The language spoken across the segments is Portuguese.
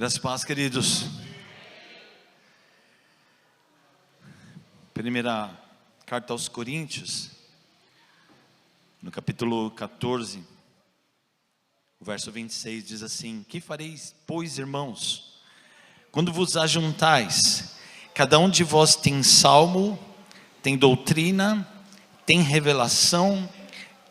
Graças e paz, queridos. Primeira carta aos Coríntios, no capítulo 14, o verso 26 diz assim: que fareis, pois, irmãos, quando vos ajuntais? Cada um de vós tem salmo, tem doutrina, tem revelação,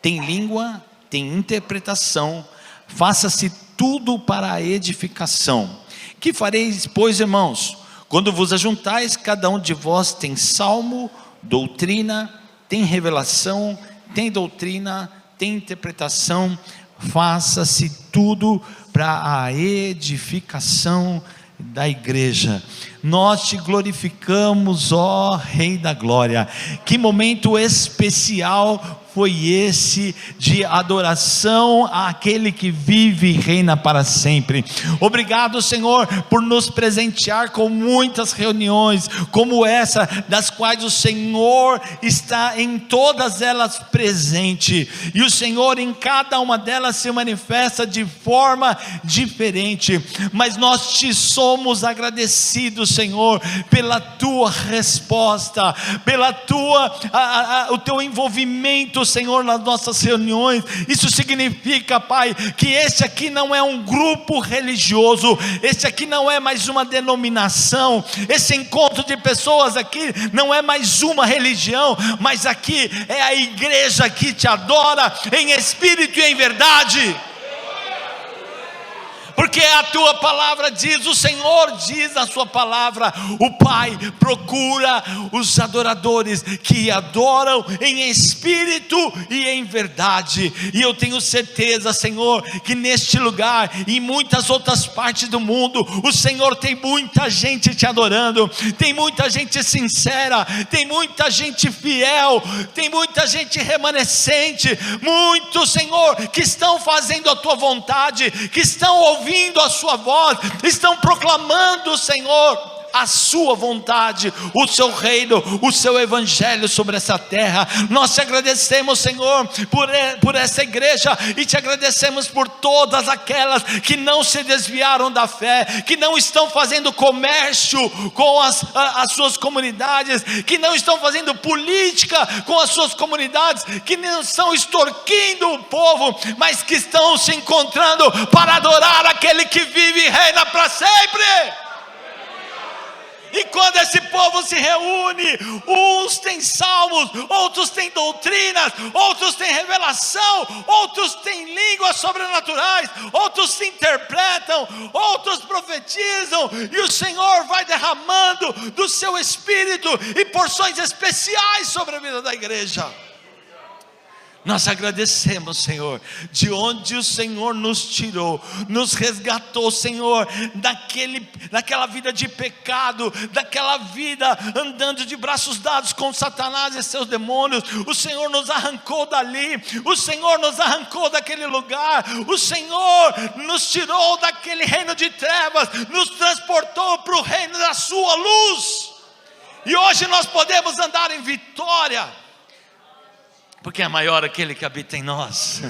tem língua, tem interpretação. Faça-se tudo para a edificação. Que fareis, pois, irmãos, quando vos ajuntais? Cada um de vós tem salmo, doutrina, tem revelação, tem doutrina, tem interpretação. Faça-se tudo para a edificação da igreja. Nós te glorificamos, ó Rei da Glória. Que momento especial foi esse de adoração àquele que vive e reina para sempre. Obrigado, Senhor, por nos presentear com muitas reuniões como essa, das quais o Senhor está em todas elas presente, e o Senhor em cada uma delas se manifesta de forma diferente, mas nós te somos agradecidos, Senhor, pela tua resposta, pela o teu envolvimento, Senhor, nas nossas reuniões. Isso significa, Pai, que esse aqui não é um grupo religioso, esse aqui não é mais uma denominação, esse encontro de pessoas aqui não é mais uma religião, mas aqui é a igreja que te adora em espírito e em verdade. Porque a tua palavra diz, o Senhor diz na sua palavra, o Pai procura os adoradores que adoram em espírito e em verdade. E eu tenho certeza, Senhor, que neste lugar e em muitas outras partes do mundo, o Senhor tem muita gente te adorando, tem muita gente sincera, tem muita gente fiel, tem muita gente remanescente, muitos, Senhor, que estão fazendo a tua vontade, que estão ouvindo a sua voz, estão proclamando, Senhor, a sua vontade, o seu reino, o seu evangelho sobre essa terra. Nós te agradecemos, Senhor, por essa igreja, e te agradecemos por todas aquelas que não se desviaram da fé, que não estão fazendo comércio com as suas comunidades, que não estão fazendo política com as suas comunidades, que não estão extorquindo o povo, mas que estão se encontrando para adorar aquele que vive e reina para sempre. E quando esse povo se reúne, uns têm salmos, outros têm doutrinas, outros têm revelação, outros têm línguas sobrenaturais, outros se interpretam, outros profetizam, e o Senhor vai derramando do seu espírito e porções especiais sobre a vida da igreja. Nós agradecemos, Senhor, de onde o Senhor nos tirou, nos resgatou, Senhor, daquela vida de pecado, daquela vida andando de braços dados com Satanás e seus demônios. O Senhor nos arrancou dali, o Senhor nos arrancou daquele lugar, o Senhor nos tirou daquele reino de trevas, nos transportou para o reino da sua luz, e hoje nós podemos andar em vitória, porque é maior aquele que habita em nós,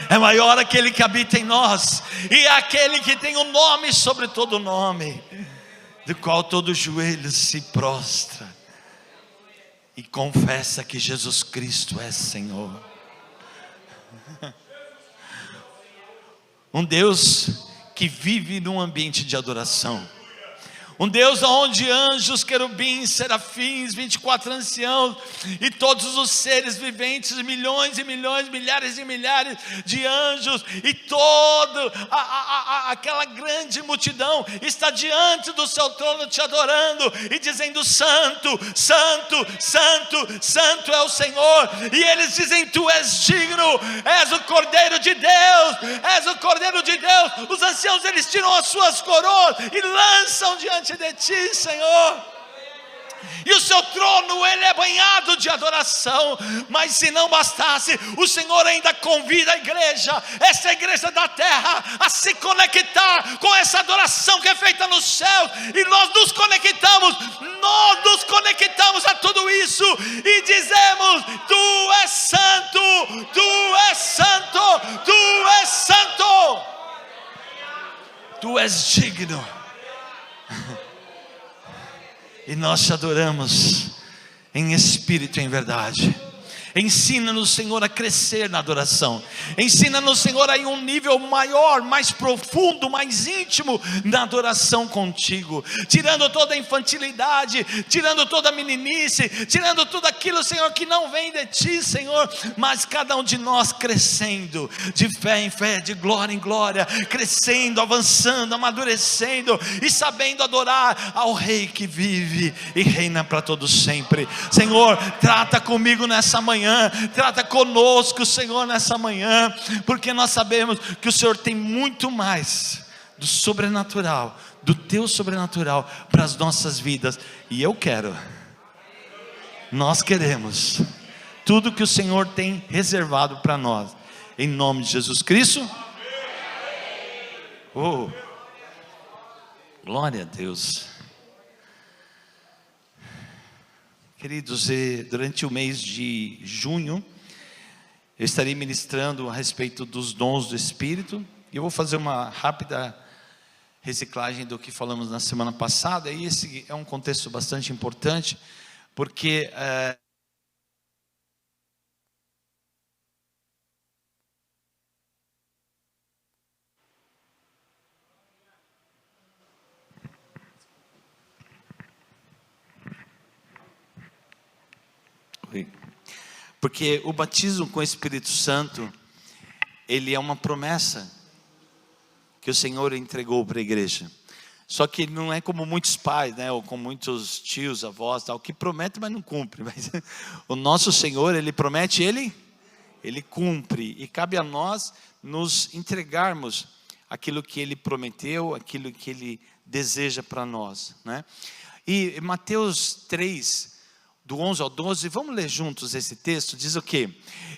é maior aquele que habita em nós, e é aquele que tem um nome sobre todo nome, do qual todo joelho se prostra e confessa que Jesus Cristo é Senhor. Um Deus que vive num ambiente de adoração, um Deus onde anjos, querubins, serafins, 24 anciãos e todos os seres viventes, milhões e milhões, milhares e milhares de anjos, e toda aquela grande multidão está diante do seu trono te adorando e dizendo: Santo, Santo, Santo, Santo é o Senhor. E eles dizem: Tu és digno, és o Cordeiro de Deus, és o Cordeiro de Deus. Os anciãos, eles tiram as suas coroas e lançam diante de ti, Senhor, e o seu trono, ele é banhado de adoração. Mas se não bastasse, o Senhor ainda convida a igreja, essa igreja da terra, a se conectar com essa adoração que é feita no céu, e nós nos conectamos a tudo isso, e dizemos: Tu és santo, Tu és santo, Tu és santo, Tu és digno, E nós te adoramos em espírito e em verdade. Ensina-nos, Senhor, a crescer na adoração. Ensina-nos, Senhor, a ir um nível maior, mais profundo, mais íntimo na adoração contigo. Tirando toda a infantilidade, tirando toda a meninice, tirando tudo aquilo, Senhor, que não vem de ti, Senhor. Mas cada um de nós crescendo, de fé em fé, de glória em glória, crescendo, avançando, amadurecendo e sabendo adorar ao Rei que vive e reina para todos sempre. Senhor, trata comigo nessa manhã. Trata conosco, Senhor, nessa manhã, porque nós sabemos que o Senhor tem muito mais do sobrenatural, do teu sobrenatural para as nossas vidas. E nós queremos tudo que o Senhor tem reservado para nós, em nome de Jesus Cristo. Oh, glória a Deus. Queridos, durante o mês de junho, eu estarei ministrando a respeito dos dons do Espírito. E eu vou fazer uma rápida reciclagem do que falamos na semana passada. E esse é um contexto bastante importante, porque o batismo com o Espírito Santo, ele é uma promessa que o Senhor entregou para a igreja. Só que ele não é como muitos pais, né, ou como muitos tios, avós, tal, que promete, mas não cumpre. Mas o nosso Senhor, ele promete, ele cumpre. E cabe a nós nos entregarmos aquilo que ele prometeu, aquilo que ele deseja para nós, né? E Mateus 3, do 11 ao 12, vamos ler juntos esse texto. Diz o quê?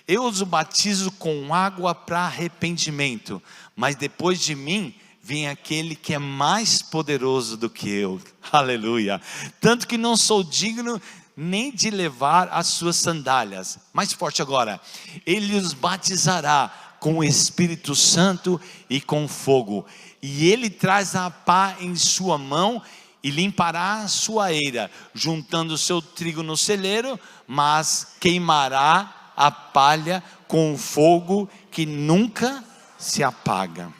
Eu os batizo com água para arrependimento, mas depois de mim vem aquele que é mais poderoso do que eu. Aleluia. Tanto que não sou digno nem de levar as suas sandálias. Mais forte agora. Ele os batizará com o Espírito Santo e com fogo, e ele traz a pá em sua mão e limpará a sua eira, juntando o seu trigo no celeiro, mas queimará a palha com o fogo que nunca se apaga.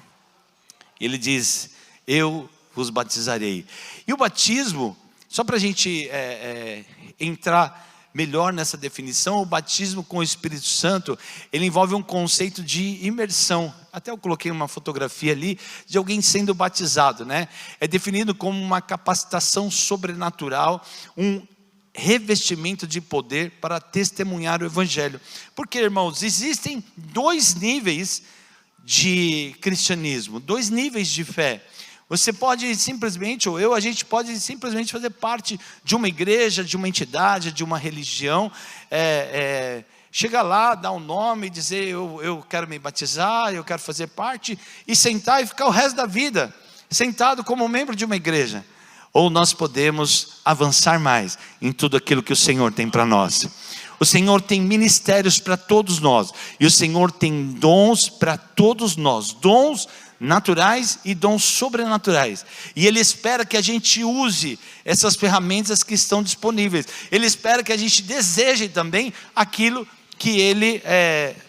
Ele diz, eu vos batizarei. E o batismo, só para a gente entrar melhor nessa definição, o batismo com o Espírito Santo, ele envolve um conceito de imersão. Até eu coloquei uma fotografia ali de alguém sendo batizado, né? É definido como uma capacitação sobrenatural, um revestimento de poder para testemunhar o Evangelho. Porque, irmãos, existem dois níveis de cristianismo, dois níveis de fé. Você pode simplesmente, ou eu, a gente pode simplesmente fazer parte de uma igreja, de uma entidade, de uma religião, chegar lá, dar um nome, dizer eu quero me batizar, eu quero fazer parte, e sentar e ficar o resto da vida sentado como membro de uma igreja. Ou nós podemos avançar mais em tudo aquilo que o Senhor tem para nós. O Senhor tem ministérios para todos nós, e o Senhor tem dons para todos nós, dons naturais e dons sobrenaturais, e Ele espera que a gente use essas ferramentas que estão disponíveis. Ele espera que a gente deseje também aquilo que Ele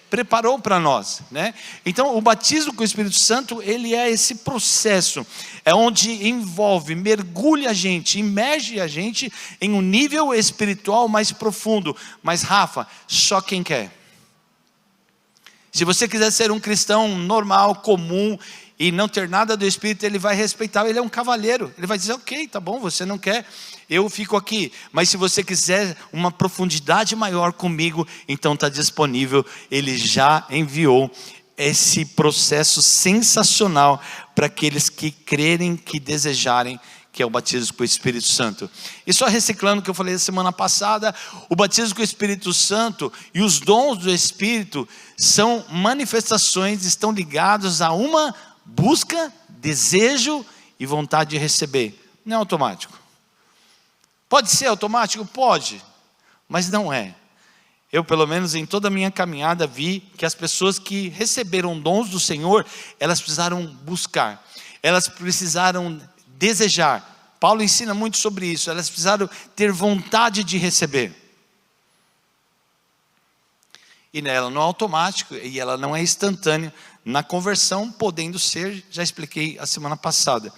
preparou para nós, né? Então o batismo com o Espírito Santo, ele é esse processo, é onde envolve, mergulha a gente, imerge a gente em um nível espiritual mais profundo. Mas Rafa, só quem quer. Se você quiser ser um cristão normal, comum, e não ter nada do Espírito, ele vai respeitar. Ele é um cavalheiro, ele vai dizer, ok, tá bom, você não quer, eu fico aqui. Mas se você quiser uma profundidade maior comigo, então está disponível. Ele já enviou esse processo sensacional para aqueles que crerem, que desejarem, que é o batismo com o Espírito Santo. E só reciclando o que eu falei semana passada, o batismo com o Espírito Santo e os dons do Espírito são manifestações, estão ligados a uma busca, desejo e vontade de receber. Não é automático. Pode ser automático? Pode, mas não é. Eu, pelo menos em toda a minha caminhada, vi que as pessoas que receberam dons do Senhor, elas precisaram buscar, elas precisaram desejar, Paulo ensina muito sobre isso. Elas precisaram ter vontade de receber. E ela não é automático, e ela não é instantânea na conversão, podendo ser, já expliquei a semana passada.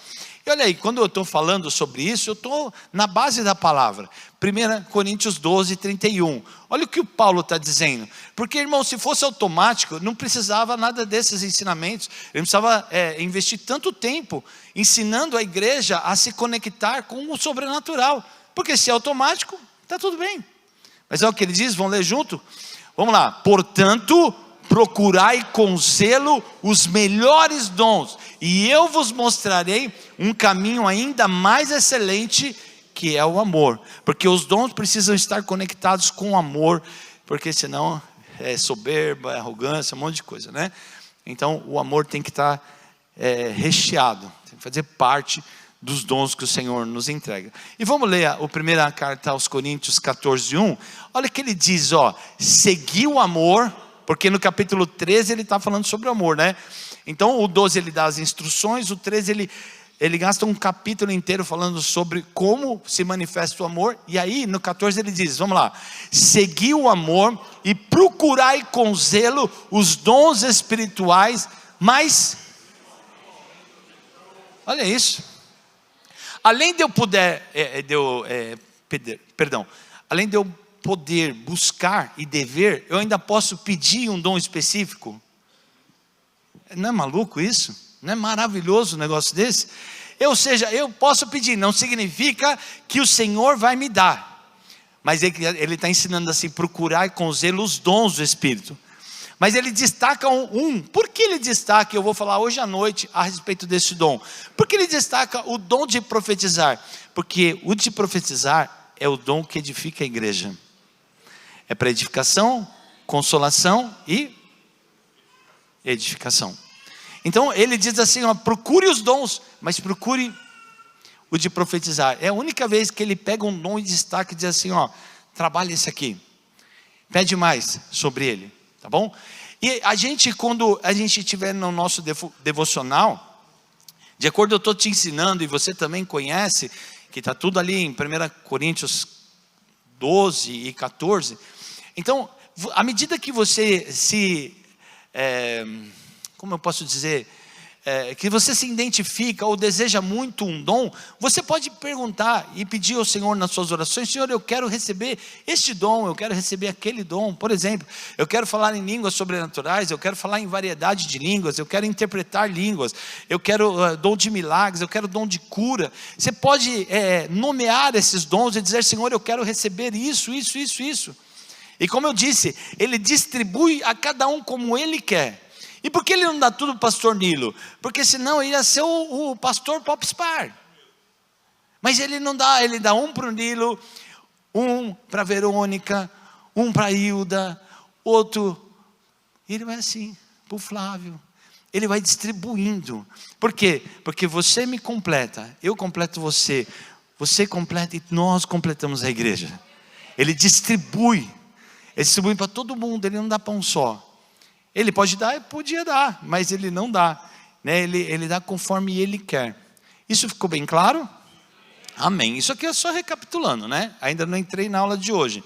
E olha aí, quando eu estou falando sobre isso, eu estou na base da palavra. 1 Coríntios 12, 31. Olha o que o Paulo está dizendo. Porque, irmão, se fosse automático, não precisava nada desses ensinamentos. Ele não precisava investir tanto tempo ensinando a igreja a se conectar com o sobrenatural. Porque se é automático, está tudo bem. Mas é o que ele diz, vamos ler junto? Vamos lá. Portanto, procurai com zelo os melhores dons, e eu vos mostrarei um caminho ainda mais excelente, que é o amor. Porque os dons precisam estar conectados com o amor, porque senão é soberba, é arrogância, um monte de coisa, né? Então o amor tem que estar recheado, tem que fazer parte dos dons que o Senhor nos entrega. E vamos ler a primeira carta aos Coríntios 14, 1. Olha o que ele diz, segui o amor. Porque no capítulo 13 ele está falando sobre o amor, né? Então o 12 ele dá as instruções, o 13 ele gasta um capítulo inteiro falando sobre como se manifesta o amor. E aí no 14 ele diz, vamos lá: segui o amor e procurai com zelo os dons espirituais, mas... Olha isso. Além de eu além de eu poder buscar e dever, eu ainda posso pedir um dom específico. Não é maluco isso? Não é maravilhoso um negócio desse? Ou seja, eu posso pedir, não significa que o Senhor vai me dar, mas ele está ensinando assim, procurar com zelo os dons do Espírito. Mas ele destaca por que ele destaca? Eu vou falar hoje à noite a respeito desse dom. Por que ele destaca o dom de profetizar? Porque o de profetizar é o dom que edifica a igreja. É para edificação, consolação e edificação. Então ele diz assim, procure os dons, mas procure o de profetizar. É a única vez que ele pega um dom e destaca e diz assim, trabalha esse aqui. Pede mais sobre ele, tá bom? E a gente, quando a gente estiver no nosso devocional, de acordo eu estou te ensinando, e você também conhece, que está tudo ali em 1 Coríntios 12 e 14. Então, à medida que você como eu posso dizer, que você se identifica ou deseja muito um dom, você pode perguntar e pedir ao Senhor nas suas orações: Senhor, eu quero receber este dom, eu quero receber aquele dom. Por exemplo, eu quero falar em línguas sobrenaturais, eu quero falar em variedade de línguas, eu quero interpretar línguas, eu quero dom de milagres, eu quero dom de cura. Você pode nomear esses dons e dizer: Senhor, eu quero receber isso. E como eu disse, Ele distribui a cada um como Ele quer. E por que Ele não dá tudo para o pastor Nilo? Porque senão ele ia ser o pastor Popstar. Mas Ele não dá, Ele dá um para o Nilo, um para a Verônica, um para a Hilda, outro. E Ele vai assim, para o Flávio. Ele vai distribuindo. Por quê? Porque você me completa, eu completo você, você completa e nós completamos a igreja. Ele distribui para todo mundo, Ele não dá para um só. Ele pode dar, podia dar, mas Ele não dá, né? Ele dá conforme Ele quer. Isso ficou bem claro? Amém. Isso aqui é só recapitulando, né? Ainda não entrei na aula de hoje.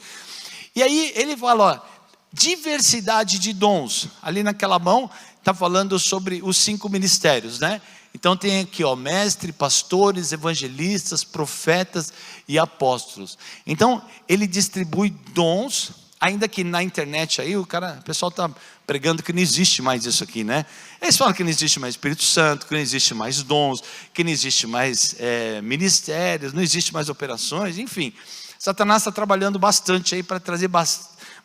E aí ele fala, diversidade de dons. Ali naquela mão está falando sobre os 5 ministérios, né? Então tem aqui, mestre, pastores, evangelistas, profetas e apóstolos. Então ele distribui dons. Ainda que na internet aí o pessoal está pregando que não existe mais isso aqui, né? Eles falam que não existe mais Espírito Santo, que não existe mais dons, que não existe mais ministérios, não existe mais operações, enfim. Satanás está trabalhando bastante aí para trazer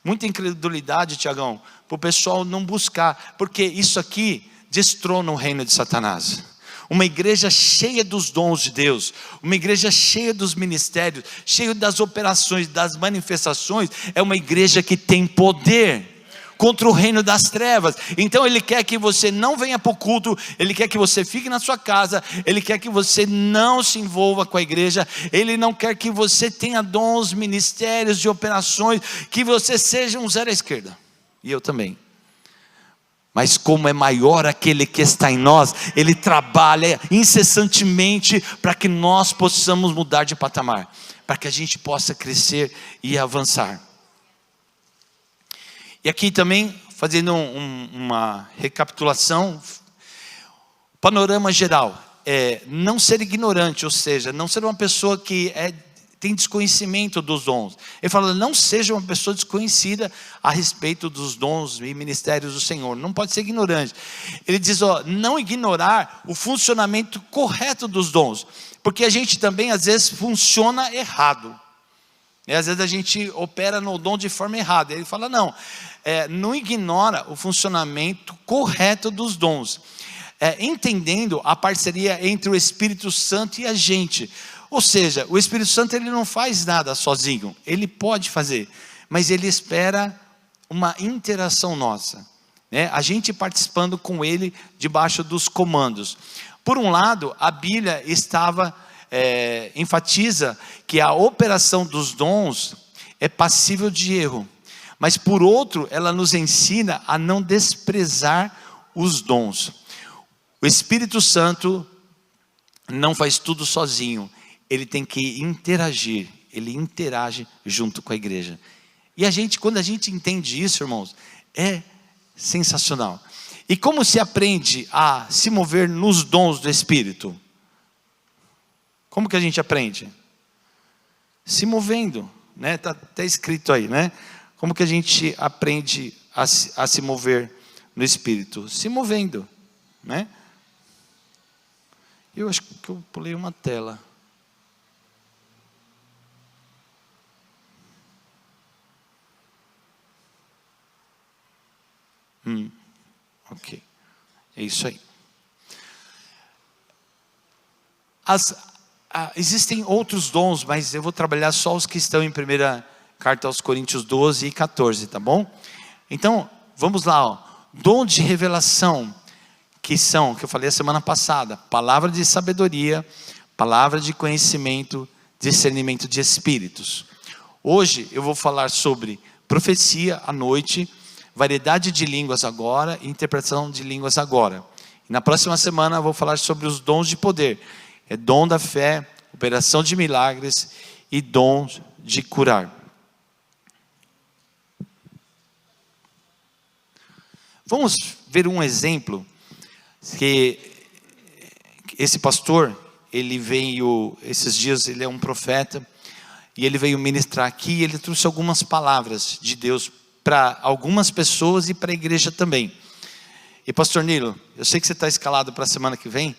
muita incredulidade, Tiagão, para o pessoal não buscar, porque isso aqui destrona o reino de Satanás. Uma igreja cheia dos dons de Deus, uma igreja cheia dos ministérios, cheia das operações, das manifestações, é uma igreja que tem poder contra o reino das trevas. Então Ele quer que você não venha para o culto, Ele quer que você fique na sua casa, Ele quer que você não se envolva com a igreja, Ele não quer que você tenha dons, ministérios e operações, que você seja um zero à esquerda, e eu também. Mas como é maior aquele que está em nós, Ele trabalha incessantemente para que nós possamos mudar de patamar, para que a gente possa crescer e avançar. E aqui também, fazendo uma recapitulação, panorama geral, não ser ignorante, ou seja, não ser uma pessoa que tem desconhecimento dos dons. Ele fala, não seja uma pessoa desconhecida a respeito dos dons e ministérios do Senhor, não pode ser ignorante. Ele diz, não ignorar o funcionamento correto dos dons, porque a gente também às vezes funciona errado, às vezes a gente opera no dom de forma errada. Ele fala, não ignora o funcionamento correto dos dons, entendendo a parceria entre o Espírito Santo e a gente. Ou seja, o Espírito Santo ele não faz nada sozinho, ele pode fazer, mas ele espera uma interação nossa, a gente participando com ele debaixo dos comandos. Por um lado, a Bíblia enfatiza que a operação dos dons é passível de erro, mas por outro, ela nos ensina a não desprezar os dons. O Espírito Santo não faz tudo sozinho, ele tem que interagir, ele interage junto com a igreja. E quando a gente entende isso, irmãos, é sensacional. E como se aprende a se mover nos dons do Espírito? Como que a gente aprende? Se movendo, está até escrito aí, Como que a gente aprende a se mover no Espírito? Se movendo, Eu acho que eu pulei uma tela. Ok, é isso aí. Existem outros dons, mas eu vou trabalhar só os que estão em 1ª carta aos Coríntios 12 e 14, tá bom? Então, vamos lá, dom de revelação, que eu falei a semana passada, palavra de sabedoria, palavra de conhecimento, discernimento de espíritos. Hoje eu vou falar sobre profecia à noite, variedade de línguas agora e interpretação de línguas agora. E na próxima semana eu vou falar sobre os dons de poder, dom da fé, operação de milagres e dom de curar. Vamos ver um exemplo, que esse pastor, ele veio, esses dias ele é um profeta, e ele veio ministrar aqui, e ele trouxe algumas palavras de Deus para algumas pessoas e para a igreja também. E pastor Nilo, eu sei que você está escalado para a semana que vem,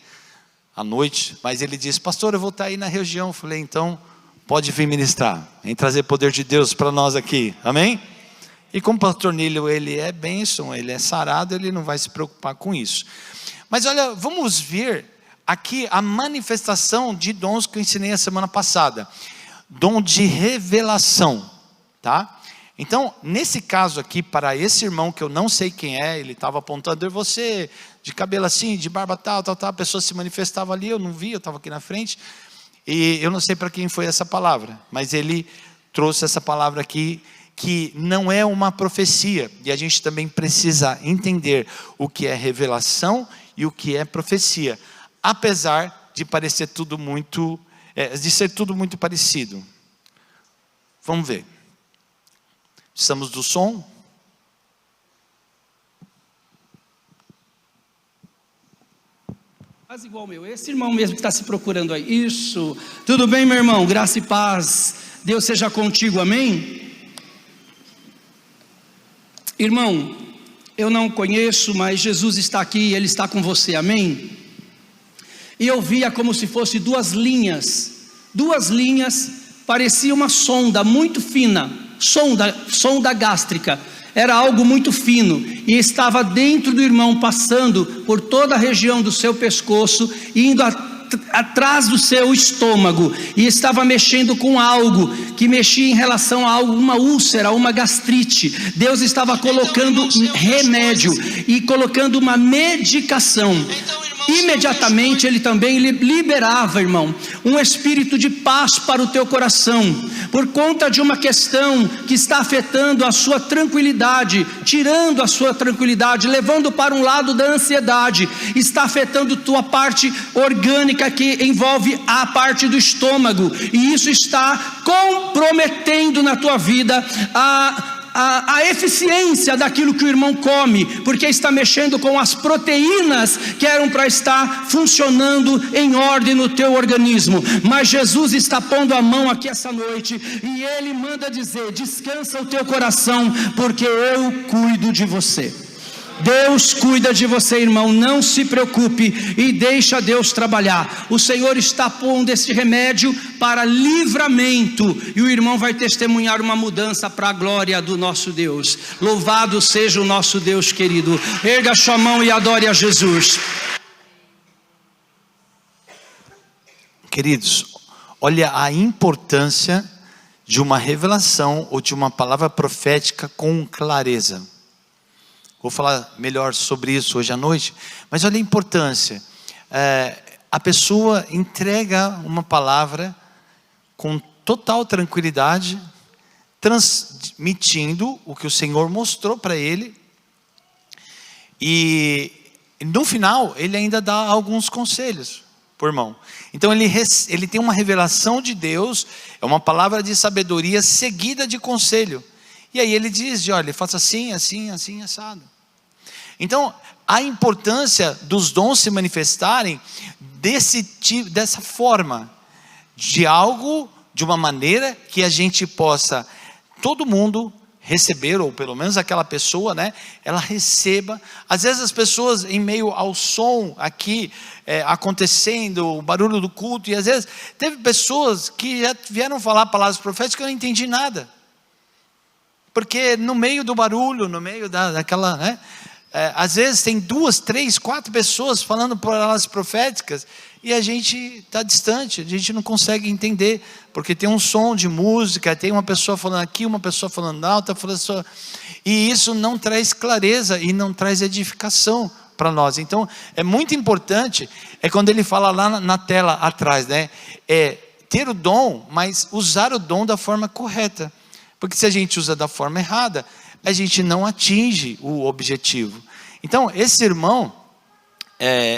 à noite, mas ele disse, pastor, eu vou estar aí na região. Eu falei, então pode vir ministrar, vem trazer poder de Deus para nós aqui, amém? E como o pastor Nilo, ele é bênção, ele é sarado, ele não vai se preocupar com isso. Mas olha, vamos ver aqui a manifestação de dons que eu ensinei a semana passada, dom de revelação, tá? Então, nesse caso aqui, para esse irmão que eu não sei quem é, ele estava apontando, você de cabelo assim, de barba tal, a pessoa se manifestava ali, eu não vi, eu estava aqui na frente, e eu não sei para quem foi essa palavra, mas ele trouxe essa palavra aqui, que não é uma profecia, e a gente também precisa entender o que é revelação e o que é profecia, apesar de parecer tudo muito, de ser tudo muito parecido. Vamos ver. Precisamos do som. Quase igual o meu, esse irmão mesmo que está se procurando aí. Isso, tudo bem, meu irmão? Graça e paz, Deus seja contigo, amém? Irmão, eu não conheço, mas Jesus está aqui e Ele está com você, amém? E eu via como se fosse duas linhas, parecia uma sonda muito fina, sonda gástrica, era algo muito fino, e estava dentro do irmão, passando por toda a região do seu pescoço, indo atrás do seu estômago, e estava mexendo com algo, que mexia em relação a algo, uma úlcera, uma gastrite. Deus estava colocando remédio, e colocando uma medicação. imediatamente ele também liberava, irmão, um espírito de paz para o teu coração, por conta de uma questão que está afetando a sua tranquilidade, tirando a sua tranquilidade, levando para um lado da ansiedade, está afetando tua parte orgânica que envolve a parte do estômago, e isso está comprometendo na tua vida a eficiência daquilo que o irmão come, porque está mexendo com as proteínas que eram para estar funcionando em ordem no teu organismo. Mas Jesus está pondo a mão aqui essa noite, e Ele manda dizer: descansa o teu coração, porque eu cuido de você. Deus cuida de você, irmão, não se preocupe e deixa Deus trabalhar. O Senhor está pondo esse remédio para livramento, e o irmão vai testemunhar uma mudança para a glória do nosso Deus. Louvado seja o nosso Deus querido. Erga a sua mão e adore a Jesus. Queridos, olha a importância de uma revelação ou de uma palavra profética com clareza. Vou falar melhor sobre isso hoje à noite, mas olha a importância. A pessoa entrega uma palavra com total tranquilidade, transmitindo o que o Senhor mostrou para ele, e no final ele ainda dá alguns conselhos por irmão. Então ele tem uma revelação de Deus, é uma palavra de sabedoria seguida de conselho, e aí ele diz: olha, faça assim, assim, assim, assado. Então, a importância dos dons se manifestarem dessa forma, de algo, de uma maneira que a gente possa, todo mundo receber, ou pelo menos aquela pessoa, né, ela receba. Às vezes as pessoas, em meio ao som aqui, acontecendo, o barulho do culto, e às vezes teve pessoas que já vieram falar palavras proféticas que eu não entendi nada, porque no meio do barulho, no meio daquela, né, às vezes tem 2, 3, 4 pessoas falando palavras proféticas, e a gente está distante, a gente não consegue entender, porque tem um som de música, tem uma pessoa falando aqui, uma pessoa falando alta, e isso não traz clareza e não traz edificação para nós. Então é muito importante, quando ele fala lá na tela atrás, né, ter o dom, mas usar o dom da forma correta, porque se a gente usa da forma errada, a gente não atinge o objetivo. Então esse irmão,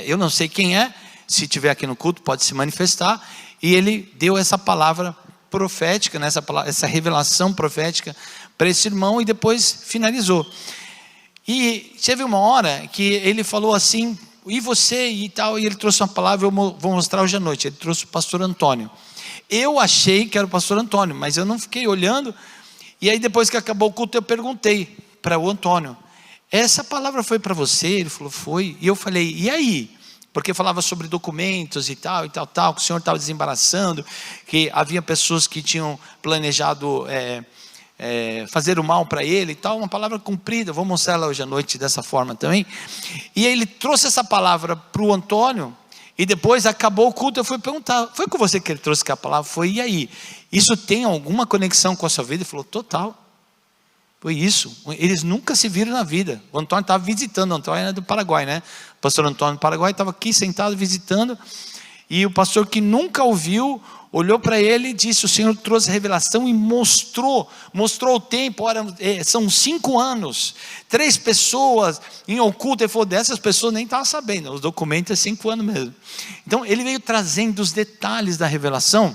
eu não sei quem é, se estiver aqui no culto pode se manifestar, e ele deu essa palavra profética, né, essa revelação profética para esse irmão, e depois finalizou. E teve uma hora que ele falou assim: e você e tal, e ele trouxe uma palavra, eu vou mostrar hoje à noite. Ele trouxe o pastor Antônio. Eu achei que era o pastor Antônio, mas eu não fiquei olhando. E aí depois que acabou o culto, eu perguntei para o Antônio: essa palavra foi para você? Ele falou: foi. E eu falei: e aí? Porque falava sobre documentos e tal, que o Senhor estava desembaraçando, que havia pessoas que tinham planejado fazer o mal para ele e tal, uma palavra cumprida. Vou mostrar ela hoje à noite dessa forma também. E aí ele trouxe essa palavra para o Antônio, e depois acabou o culto, eu fui perguntar: foi com você que ele trouxe aquela palavra? Foi. E aí? Isso tem alguma conexão com a sua vida? Ele falou: total. Foi isso. Eles nunca se viram na vida. O Antônio estava visitando, o Antônio era do Paraguai, né? O pastor Antônio do Paraguai estava aqui sentado visitando, e o pastor que nunca ouviu, olhou para ele e disse: o Senhor trouxe revelação e mostrou o tempo. Ora, são 5 anos, 3 pessoas em oculto. Ele falou: dessas pessoas nem estavam sabendo, os documentos é 5 anos mesmo. Então ele veio trazendo os detalhes da revelação.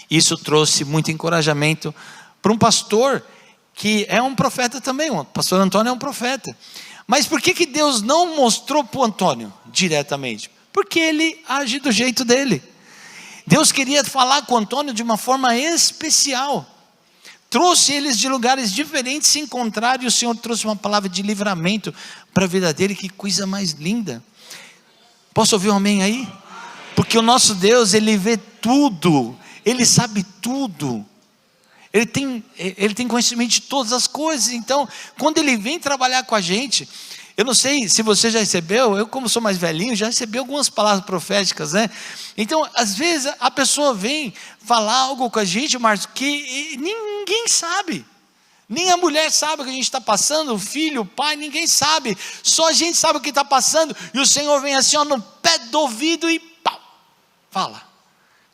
Isso trouxe muito encorajamento para um pastor que é um profeta também. O pastor Antônio é um profeta. Mas por que Deus não mostrou para o Antônio diretamente? Porque ele age do jeito dele. Deus queria falar com o Antônio de uma forma especial. Trouxe eles de lugares diferentes, se encontraram, e o Senhor trouxe uma palavra de livramento para a vida dele. Que coisa mais linda. Posso ouvir um amém aí? Porque o nosso Deus, Ele vê tudo, Ele sabe tudo, Ele tem conhecimento de todas as coisas. Então quando Ele vem trabalhar com a gente, eu não sei se você já recebeu, eu como sou mais velhinho, já recebi algumas palavras proféticas, né? Então às vezes a pessoa vem falar algo com a gente, Márcio, que ninguém sabe, Nem a mulher sabe o que a gente está passando, o filho, o pai, ninguém sabe. Só a gente sabe o que está passando. E o Senhor vem assim, ó, no pé do ouvido e pau, fala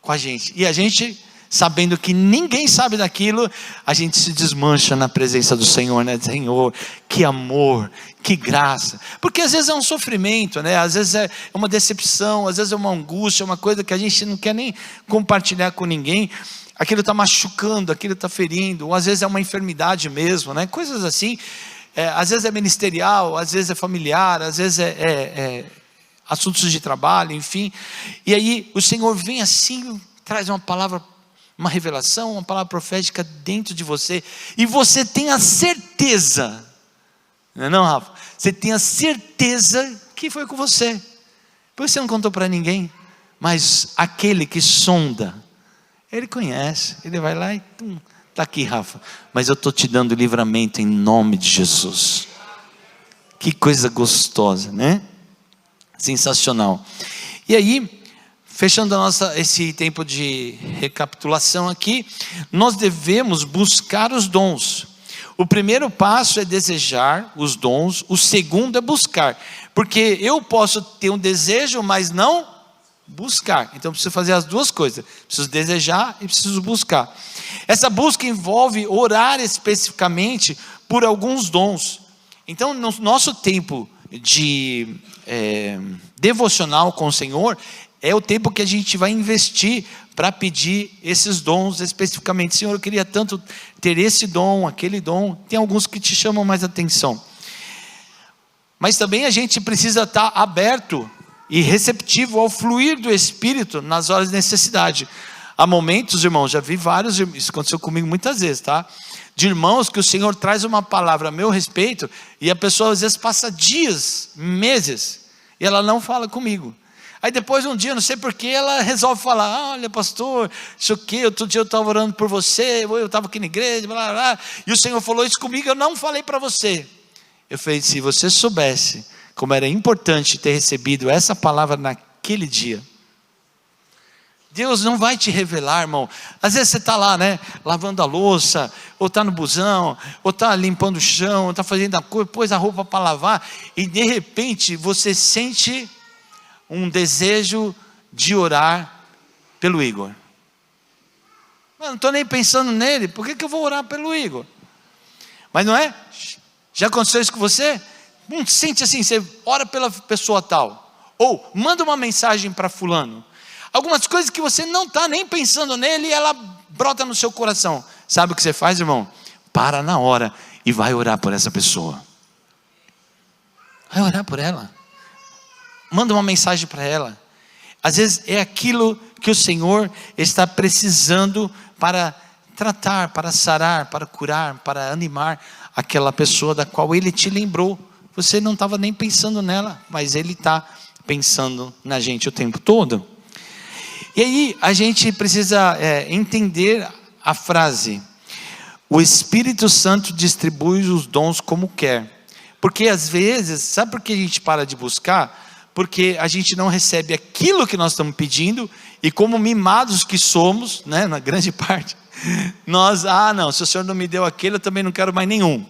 com a gente. E a gente, sabendo que ninguém sabe daquilo, a gente se desmancha na presença do Senhor, né? Senhor, que amor, que graça. Porque às vezes é um sofrimento, né? Às vezes é uma decepção, às vezes é uma angústia, uma coisa que a gente não quer nem compartilhar com ninguém. Aquilo está machucando, aquilo está ferindo, ou às vezes é uma enfermidade mesmo, né? Coisas assim, às vezes é ministerial, às vezes é familiar, às vezes é assuntos de trabalho, enfim. E aí o Senhor vem assim, traz uma palavra, uma revelação, uma palavra profética dentro de você, e você tem a certeza, não, Rafa? Você tem a certeza que foi com você, porque você não contou para ninguém, mas aquele que sonda, Ele conhece, Ele vai lá e está aqui, Rafa, mas eu estou te dando livramento em nome de Jesus. Que coisa gostosa, né? Sensacional. E aí, fechando esse tempo de recapitulação aqui, nós devemos buscar os dons. O primeiro passo é desejar os dons, o segundo é buscar, porque eu posso ter um desejo, mas não buscar. Então eu preciso fazer as duas coisas, preciso desejar e preciso buscar. Essa busca envolve orar especificamente por alguns dons. Então no nosso tempo de devocional com o Senhor, é o tempo que a gente vai investir para pedir esses dons especificamente. Senhor, eu queria tanto ter esse dom, aquele dom. Tem alguns que te chamam mais atenção, mas também a gente precisa estar aberto e receptivo ao fluir do Espírito nas horas de necessidade. Há momentos, irmãos, já vi vários, isso aconteceu comigo muitas vezes, tá? De irmãos que o Senhor traz uma palavra a meu respeito, e a pessoa às vezes passa dias, meses, e ela não fala comigo. Aí depois um dia, não sei porquê, ela resolve falar, olha pastor, isso aqui, outro dia eu estava orando por você, eu estava aqui na igreja, blá, blá, blá, e o Senhor falou isso comigo, eu não falei para você. Eu falei, se você soubesse como era importante ter recebido essa palavra naquele dia. Deus não vai te revelar, irmão. Às vezes você está lá, né, lavando a louça, ou está no busão, ou está limpando o chão, ou está fazendo a coisa, pôs a roupa para lavar, e de repente você sente um desejo de orar pelo Igor. Eu não estou nem pensando nele, por que eu vou orar pelo Igor? Mas não é? Já aconteceu isso com você? Sente assim, você ora pela pessoa tal, ou manda uma mensagem para fulano, algumas coisas que você não está nem pensando nele, e ela brota no seu coração. Sabe o que você faz, irmão? Para na hora e vai orar por essa pessoa. Vai orar por ela, manda uma mensagem para ela. Às vezes é aquilo que o Senhor está precisando para tratar, para sarar, para curar, para animar aquela pessoa da qual Ele te lembrou. Você não estava nem pensando nela, mas Ele está pensando na gente o tempo todo. E aí a gente precisa entender a frase: o Espírito Santo distribui os dons como quer. Porque às vezes, sabe por que a gente para de buscar? Porque a gente não recebe aquilo que nós estamos pedindo, e como mimados que somos, né, na grande parte, nós, não, se o Senhor não me deu aquele, eu também não quero mais nenhum.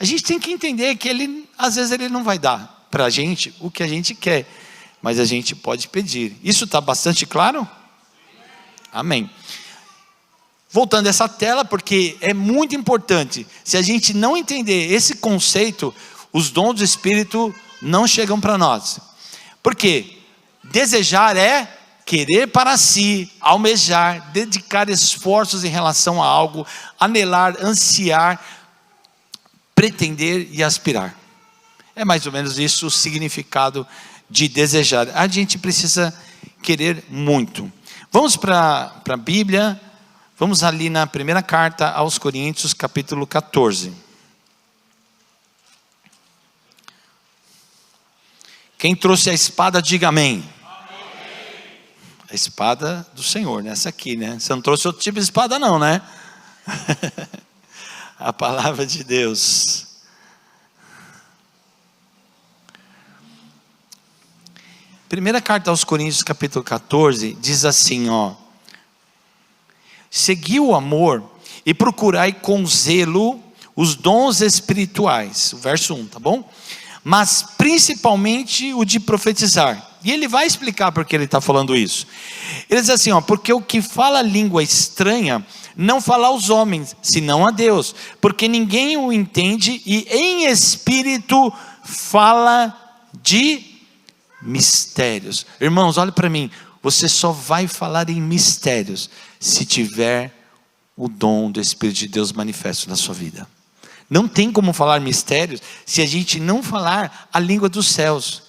A gente tem que entender que Ele, às vezes Ele não vai dar para a gente o que a gente quer, mas a gente pode pedir. Isso está bastante claro? Amém. Voltando a essa tela, porque é muito importante. Se a gente não entender esse conceito, os dons do Espírito não chegam para nós. Porque desejar é querer para si, almejar, dedicar esforços em relação a algo, anelar, ansiar, pretender e aspirar. É mais ou menos isso o significado de desejar. A gente precisa querer muito. Vamos para a Bíblia. Vamos ali na primeira carta aos Coríntios, capítulo 14. Quem trouxe a espada, diga amém. Amém. A espada do Senhor, né? Essa aqui, né? Você não trouxe outro tipo de espada não, né? A palavra de Deus. Primeira carta aos Coríntios, capítulo 14, diz assim, ó: segui o amor e procurai com zelo os dons espirituais, o verso 1, tá bom? Mas principalmente o de profetizar. E ele vai explicar por que ele está falando isso. Ele diz assim, porque o que fala língua estranha, não fala aos homens, senão a Deus, porque ninguém o entende, e em espírito fala de mistérios. Irmãos, olha para mim, você só vai falar em mistérios, se tiver o dom do Espírito de Deus manifesto na sua vida. Não tem como falar mistérios, se a gente não falar a língua dos céus.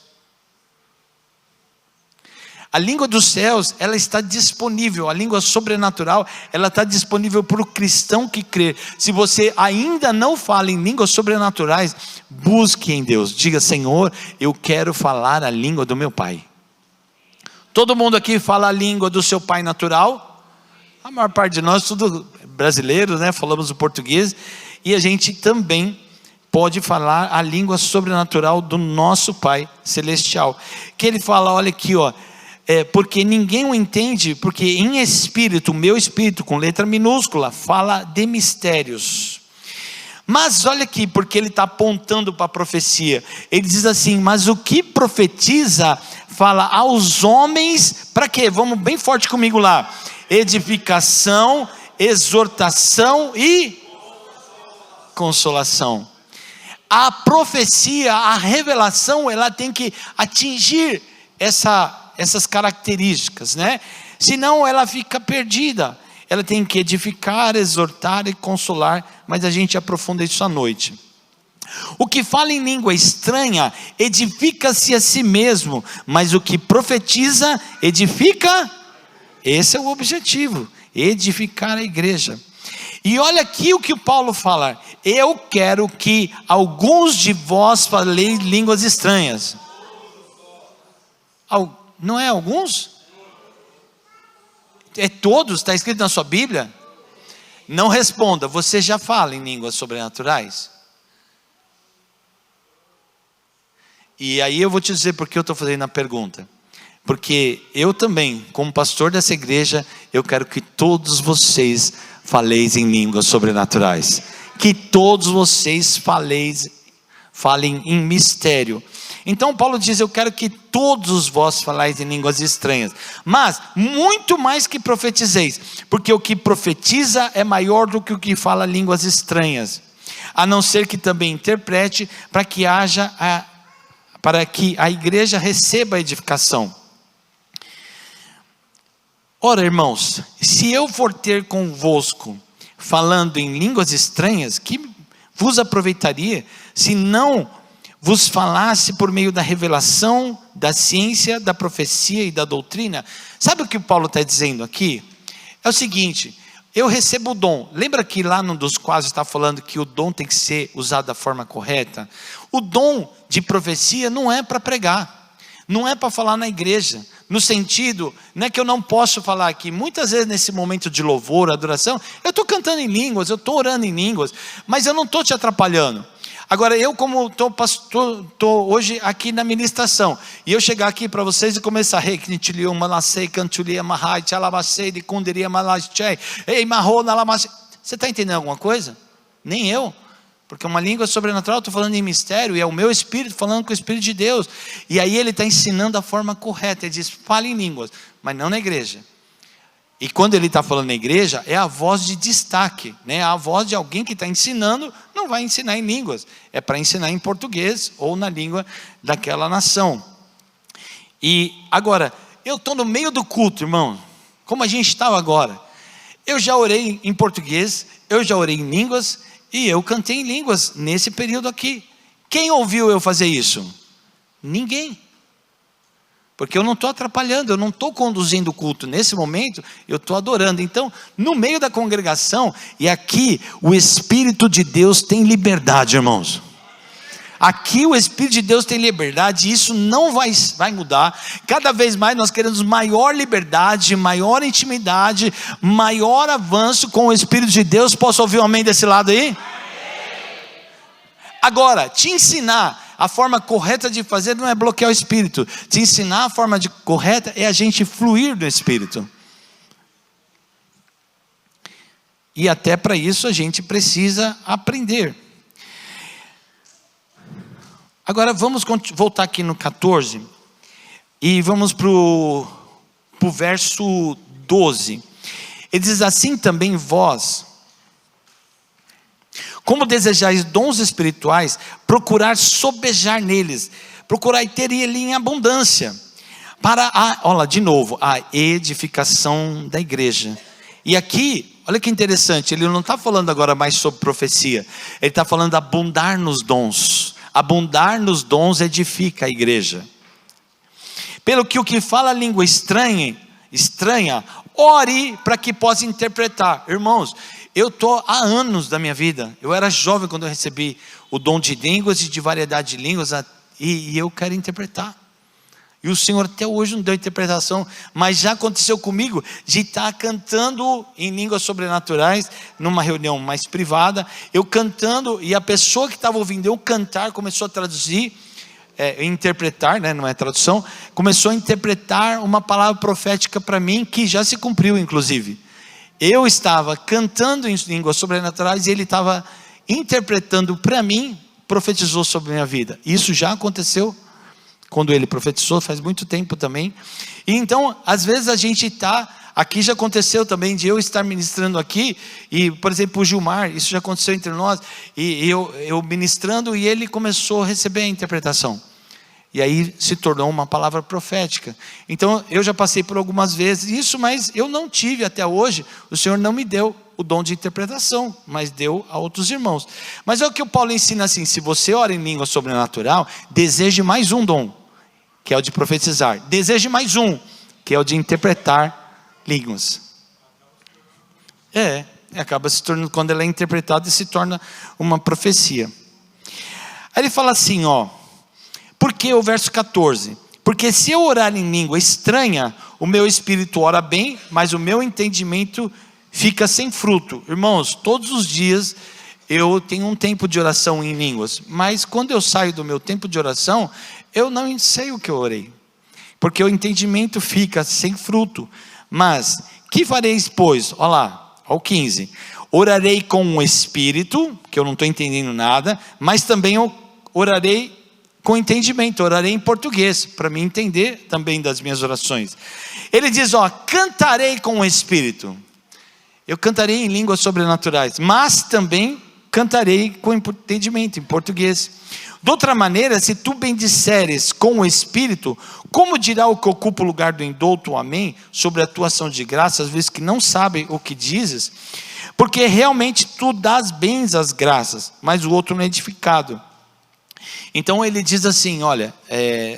A língua dos céus, ela está disponível, a língua sobrenatural, ela está disponível para o cristão que crê. Se você ainda não fala em línguas sobrenaturais, busque em Deus, diga, Senhor, eu quero falar a língua do meu pai. Todo mundo aqui fala a língua do seu pai natural? A maior parte de nós, tudo brasileiros, né? Falamos o português, e a gente também pode falar a língua sobrenatural do nosso Pai Celestial, que ele fala, olha aqui, porque ninguém o entende, porque em espírito, o meu espírito, com letra minúscula, fala de mistérios. Mas olha aqui, porque ele está apontando para a profecia, ele diz assim, mas o que profetiza, fala aos homens, para quê? Vamos bem forte comigo lá, edificação, exortação e consolação. A profecia, a revelação, ela tem que atingir essas características, né? Senão ela fica perdida. Ela tem que edificar, exortar e consolar, mas a gente aprofunda isso à noite. O que fala em língua estranha, edifica-se a si mesmo, mas o que profetiza, edifica, esse é o objetivo, edificar a igreja. E olha aqui o que o Paulo fala, eu quero que alguns de vós falem línguas estranhas. Não é alguns? É todos, está escrito na sua Bíblia? Não responda, você já fala em línguas sobrenaturais? E aí eu vou te dizer por que eu estou fazendo a pergunta. Porque eu também, como pastor dessa igreja, eu quero que todos vocês faleis em línguas sobrenaturais. Que todos vocês falem em mistério. Então Paulo diz, eu quero que todos vós falais em línguas estranhas, mas muito mais que profetizeis, porque o que profetiza é maior do que o que fala línguas estranhas, a não ser que também interprete, para que a igreja receba a edificação. Ora, irmãos, se eu for ter convosco falando em línguas estranhas, que vos aproveitaria, se não vos falasse por meio da revelação, da ciência, da profecia e da doutrina? Sabe o que o Paulo está dizendo aqui? É o seguinte, eu recebo o dom. Lembra que lá num dos quadros está falando que o dom tem que ser usado da forma correta? O dom de profecia não é para pregar, não é para falar na igreja, no sentido, não é que eu não posso falar aqui, muitas vezes nesse momento de louvor, adoração, eu estou cantando em línguas, eu estou orando em línguas, mas eu não estou te atrapalhando. Agora eu, como estou hoje aqui na ministração, e eu chegar aqui para vocês e começar, você está entendendo alguma coisa? Nem eu, porque uma língua sobrenatural, eu estou falando em mistério, e é o meu espírito falando com o Espírito de Deus, e aí ele está ensinando a forma correta, ele diz, fale em línguas, mas não na igreja. E quando ele está falando na igreja, é a voz de destaque, né? A voz de alguém que está ensinando, não vai ensinar em línguas, é para ensinar em português, ou na língua daquela nação. E agora, eu estou no meio do culto, irmão, como a gente estava agora, eu já orei em português, eu já orei em línguas, e eu cantei em línguas nesse período aqui. Quem ouviu eu fazer isso? Ninguém. Porque eu não estou atrapalhando, eu não estou conduzindo o culto. Nesse momento, eu estou adorando. Então, no meio da congregação, e aqui, o Espírito de Deus tem liberdade, irmãos. Aqui o Espírito de Deus tem liberdade, e isso não vai mudar. Cada vez mais nós queremos maior liberdade, maior intimidade, maior avanço com o Espírito de Deus. Posso ouvir um amém desse lado aí? Amém. Agora, te ensinar a forma correta de fazer não é bloquear o Espírito. Te ensinar a forma correta é a gente fluir no Espírito. E até para isso a gente precisa aprender. Agora vamos voltar aqui no 14 e vamos para o verso 12. Ele diz assim: também vós, como desejais dons espirituais, procurar sobejar neles, procurai ter ele em abundância, para olha de novo, a edificação da igreja. E aqui, olha que interessante, ele não está falando agora mais sobre profecia, ele está falando abundar nos dons. Abundar nos dons edifica a igreja. Pelo que o que fala língua estranha, ore para que possa interpretar. Irmãos, eu estou há anos da minha vida, eu era jovem quando eu recebi o dom de línguas e de variedade de línguas, e eu quero interpretar. E o Senhor até hoje não deu interpretação, mas já aconteceu comigo de estar cantando em línguas sobrenaturais, numa reunião mais privada, eu cantando, e a pessoa que estava ouvindo eu cantar, começou a traduzir, interpretar, né, não é tradução, começou a interpretar uma palavra profética para mim, que já se cumpriu inclusive. Eu estava cantando em línguas sobrenaturais, e ele estava interpretando para mim, profetizou sobre a minha vida. Isso já aconteceu quando ele profetizou, faz muito tempo também. E então, às vezes a gente está, aqui já aconteceu também, de eu estar ministrando aqui, e por exemplo o Gilmar, isso já aconteceu entre nós, e eu ministrando, e ele começou a receber a interpretação, e aí se tornou uma palavra profética. Então eu já passei por algumas vezes isso, mas eu não tive até hoje, o Senhor não me deu o dom de interpretação, mas deu a outros irmãos. Mas é o que o Paulo ensina assim: se você ora em língua sobrenatural, deseje mais um dom, que é o de profetizar. Deseje mais um, que é o de interpretar línguas. Acaba se tornando, quando ela é interpretada, se torna uma profecia. Aí ele fala assim, porque o verso 14, porque se eu orar em língua estranha, o meu espírito ora bem, mas o meu entendimento fica sem fruto. Irmãos, todos os dias eu tenho um tempo de oração em línguas, mas quando eu saio do meu tempo de oração, eu não sei o que eu orei, porque o entendimento fica sem fruto. Mas, que fareis pois? Olha lá, ao 15, orarei com o espírito, que eu não estou entendendo nada, mas também eu orarei com entendimento, orarei em português, para me entender também das minhas orações. Ele diz, cantarei com o espírito, eu cantarei em línguas sobrenaturais, mas também cantarei com entendimento, em português. De outra maneira, se tu bendisseres com o Espírito, como dirá o que ocupa o lugar do indouto, amém, sobre a tua ação de graça, às vezes que não sabe o que dizes, porque realmente tu dás bens às graças, mas o outro não é edificado. Então ele diz assim, olha,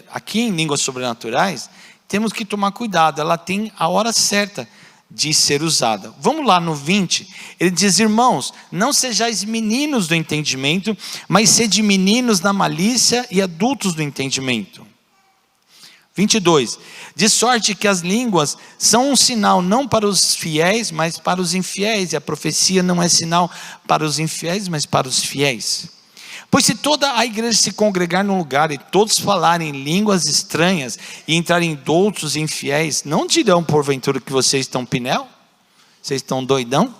aqui em línguas sobrenaturais, temos que tomar cuidado, ela tem a hora certa de ser usada. Vamos lá no 20, ele diz, irmãos, não sejais meninos do entendimento, mas sede meninos na malícia e adultos do entendimento. 22, de sorte que as línguas são um sinal não para os fiéis, mas para os infiéis, e a profecia não é sinal para os infiéis, mas para os fiéis. Pois se toda a igreja se congregar num lugar e todos falarem línguas estranhas e entrarem doutos e infiéis, não dirão porventura que vocês estão pinel? Vocês estão doidão?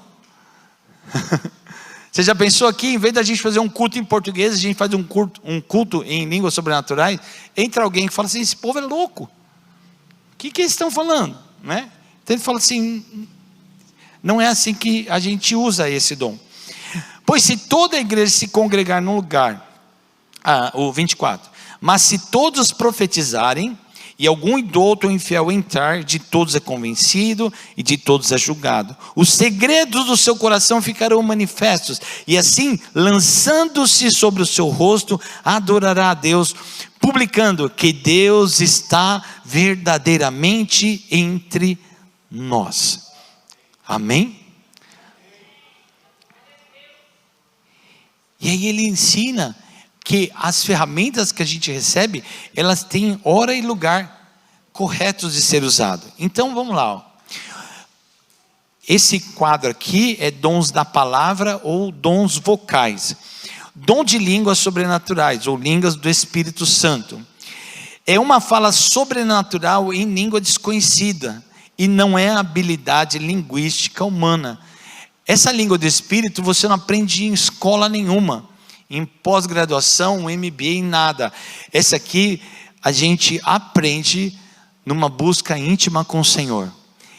Você já pensou aqui, em vez da gente fazer um culto em português, a gente faz um culto em línguas sobrenaturais, entra alguém que fala assim, esse povo é louco, o que eles estão falando? Né? Então ele fala assim, não é assim que a gente usa esse dom. Pois se toda a igreja se congregar num lugar, o 24, mas se todos profetizarem, e algum indouto ou infiel entrar, de todos é convencido, e de todos é julgado. Os segredos do seu coração ficarão manifestos, e assim, lançando-se sobre o seu rosto, adorará a Deus, publicando que Deus está verdadeiramente entre nós. Amém? E aí ele ensina que as ferramentas que a gente recebe, elas têm hora e lugar corretos de ser usado. Então vamos lá. Esse quadro aqui é dons da palavra ou dons vocais. Dom de línguas sobrenaturais ou línguas do Espírito Santo. É uma fala sobrenatural em língua desconhecida e não é habilidade linguística humana. Essa língua do Espírito você não aprende em escola nenhuma, em pós-graduação, MBA, em nada. Essa aqui a gente aprende numa busca íntima com o Senhor.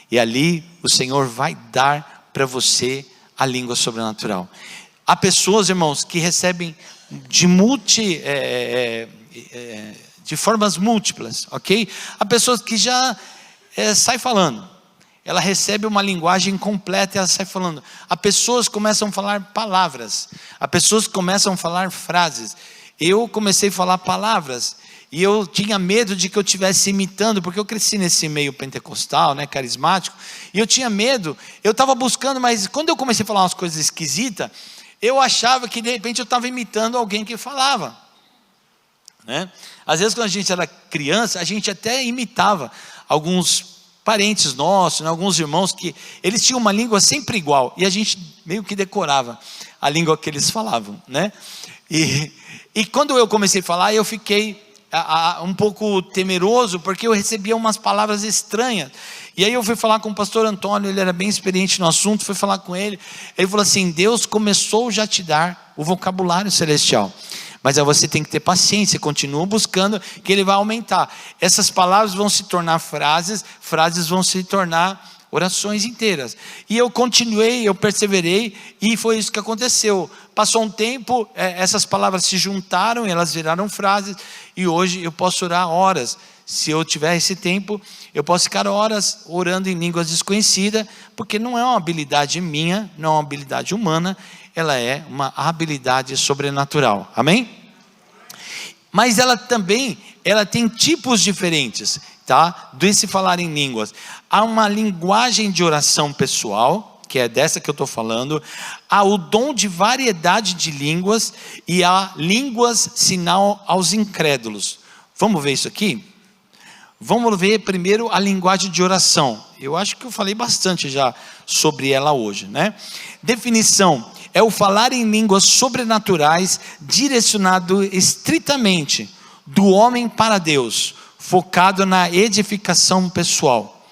E ali o Senhor vai dar para você a língua sobrenatural. Há pessoas, irmãos, que recebem de formas múltiplas, ok? Há pessoas que já sai falando. Ela recebe uma linguagem completa e ela sai falando. Há pessoas que começam a falar palavras. Há pessoas que começam a falar frases. Eu comecei a falar palavras e eu tinha medo de que eu estivesse imitando, porque eu cresci nesse meio pentecostal, né, carismático, e eu tinha medo. Eu estava buscando, mas quando eu comecei a falar umas coisas esquisitas, eu achava que de repente eu estava imitando alguém que falava, né? Às vezes quando a gente era criança, a gente até imitava alguns parentes nossos, né, alguns irmãos que eles tinham uma língua sempre igual, e a gente meio que decorava a língua que eles falavam, né? E quando eu comecei a falar, eu fiquei um pouco temeroso, porque eu recebia umas palavras estranhas. E aí eu fui falar com o pastor Antônio, ele era bem experiente no assunto, fui falar com ele. Ele falou assim: Deus começou já a te dar o vocabulário celestial, mas aí você tem que ter paciência, continua buscando, que ele vai aumentar. Essas palavras vão se tornar frases, frases vão se tornar orações inteiras. E eu continuei, eu perseverei, e foi isso que aconteceu. Passou um tempo, essas palavras se juntaram, elas viraram frases, e hoje eu posso orar horas. Se eu tiver esse tempo, eu posso ficar horas orando em línguas desconhecidas, porque não é uma habilidade minha, não é uma habilidade humana, ela é uma habilidade sobrenatural, amém? Mas ela também, ela tem tipos diferentes, tá? Desse falar em línguas. Há uma linguagem de oração pessoal, que é dessa que eu estou falando. Há o dom de variedade de línguas, e há línguas sinal aos incrédulos. Vamos ver isso aqui? Vamos ver primeiro a linguagem de oração. Eu acho que eu falei bastante já sobre ela hoje, né? Definição: é o falar em línguas sobrenaturais, direcionado estritamente do homem para Deus, focado na edificação pessoal.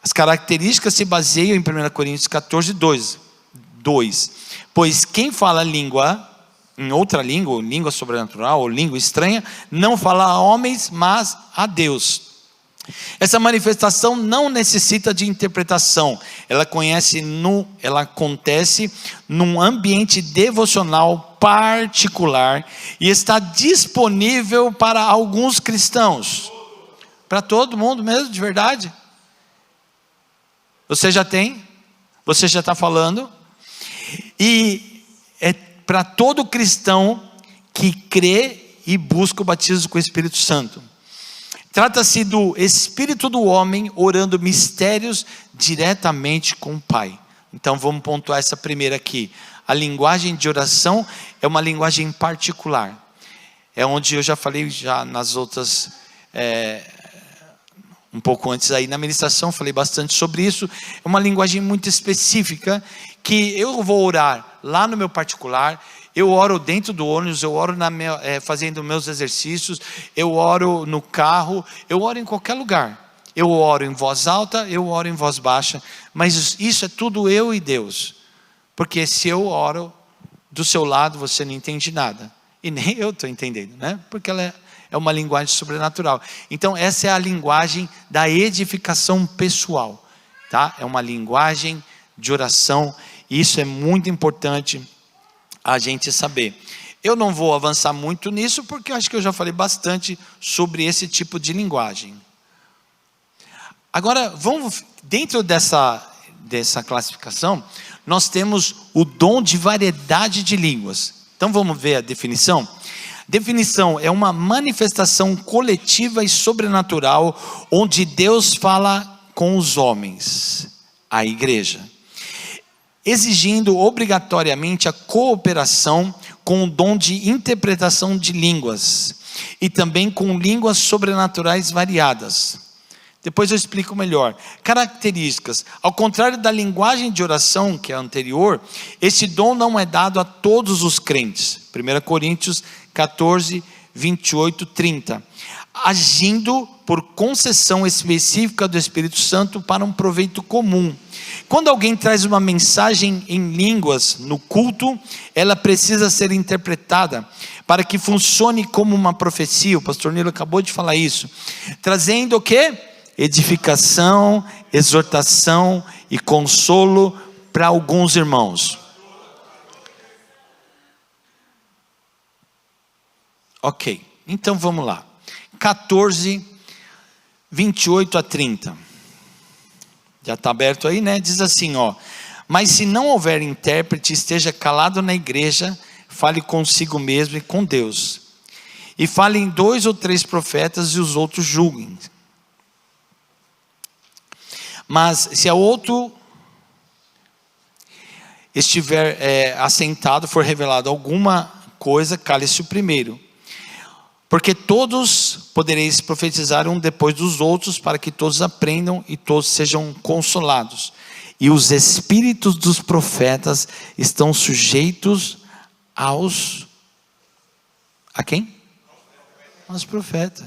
As características se baseiam em 1 Coríntios 14, 2. Pois quem fala língua, em outra língua, ou língua sobrenatural, ou língua estranha, não fala a homens, mas a Deus. Essa manifestação não necessita de interpretação, ela acontece num ambiente devocional particular, e está disponível para alguns cristãos. Para todo mundo mesmo, de verdade? Você já tem? Você já está falando? E é para todo cristão que crê e busca o batismo com o Espírito Santo. Trata-se do Espírito do homem orando mistérios diretamente com o Pai. Então vamos pontuar essa primeira aqui. A linguagem de oração é uma linguagem particular. É onde eu já falei já nas outras, um pouco antes aí na ministração, falei bastante sobre isso. É uma linguagem muito específica, que eu vou orar lá no meu particular. Eu oro dentro do ônibus, eu oro fazendo meus exercícios, eu oro no carro, eu oro em qualquer lugar. Eu oro em voz alta, eu oro em voz baixa, mas isso é tudo eu e Deus. Porque se eu oro do seu lado, você não entende nada. E nem eu estou entendendo, né? Porque ela é uma linguagem sobrenatural. Então essa é a linguagem da edificação pessoal, tá? É uma linguagem de oração, e isso é muito importante a gente saber. Eu não vou avançar muito nisso, porque eu acho que eu já falei bastante sobre esse tipo de linguagem. Agora, vamos, dentro dessa classificação, nós temos o dom de variedade de línguas. Então vamos ver a definição? Definição: é uma manifestação coletiva e sobrenatural, onde Deus fala com os homens, a igreja, exigindo obrigatoriamente a cooperação com o dom de interpretação de línguas, e também com línguas sobrenaturais variadas. Depois eu explico melhor. Características: ao contrário da linguagem de oração, que é a anterior, esse dom não é dado a todos os crentes. 1 Coríntios 14, 28, 30. Agindo por concessão específica do Espírito Santo para um proveito comum. Quando alguém traz uma mensagem em línguas no culto, ela precisa ser interpretada para que funcione como uma profecia. O pastor Nilo acabou de falar isso. Trazendo o quê? Edificação, exortação e consolo para alguns irmãos. Ok, então vamos lá. 14, 28 a 30. Já está aberto aí, né? Diz assim, ó: mas se não houver intérprete, esteja calado na igreja, fale consigo mesmo e com Deus. E falem 2 ou 3 profetas e os outros julguem. Mas se a outro estiver assentado, for revelado alguma coisa, cale-se o primeiro. Porque todos podereis profetizar um depois dos outros, para que todos aprendam e todos sejam consolados. E os espíritos dos profetas estão sujeitos aos... A quem? Aos profetas.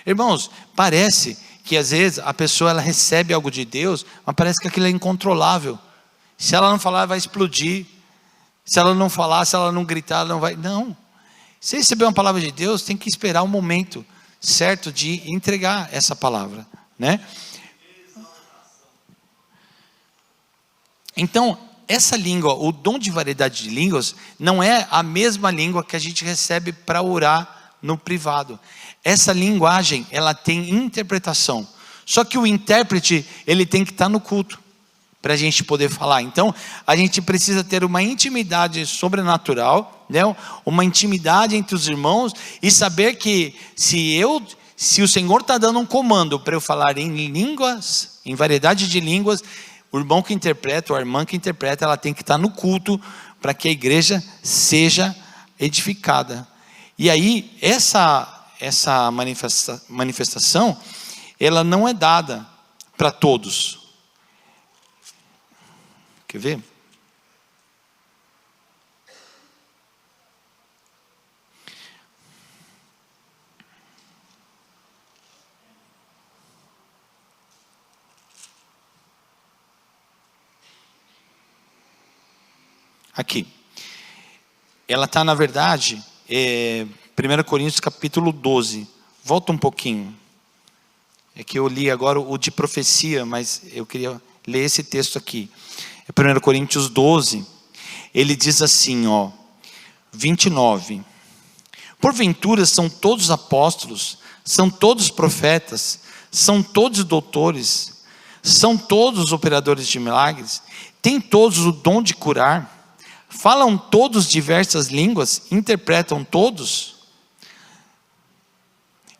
Irmãos, parece que às vezes a pessoa ela recebe algo de Deus, mas parece que aquilo é incontrolável. Se ela não falar, vai explodir. Se ela não falar, se ela não gritar, ela não vai... Não. Se receber uma palavra de Deus, tem que esperar o momento certo de entregar essa palavra, né? Então, essa língua, o dom de variedade de línguas, não é a mesma língua que a gente recebe para orar no privado. Essa linguagem, ela tem interpretação. Só que o intérprete, ele tem que estar no culto, para a gente poder falar. Então, a gente precisa ter uma intimidade sobrenatural, né? Uma intimidade entre os irmãos, e saber que se o Senhor está dando um comando para eu falar em línguas, em variedade de línguas, o irmão que interpreta, ou a irmã que interpreta, ela tem que estar no culto, para que a igreja seja edificada. E aí, essa manifestação, ela não é dada para todos. Quer ver? Aqui. Ela está, na verdade, 1 Coríntios capítulo 12. Volta um pouquinho. É que eu li agora o de profecia, mas eu queria ler esse texto aqui. 1 Coríntios 12, ele diz assim, 29. Porventura são todos apóstolos, são todos profetas, são todos doutores, são todos operadores de milagres, têm todos o dom de curar, falam todos diversas línguas, interpretam todos.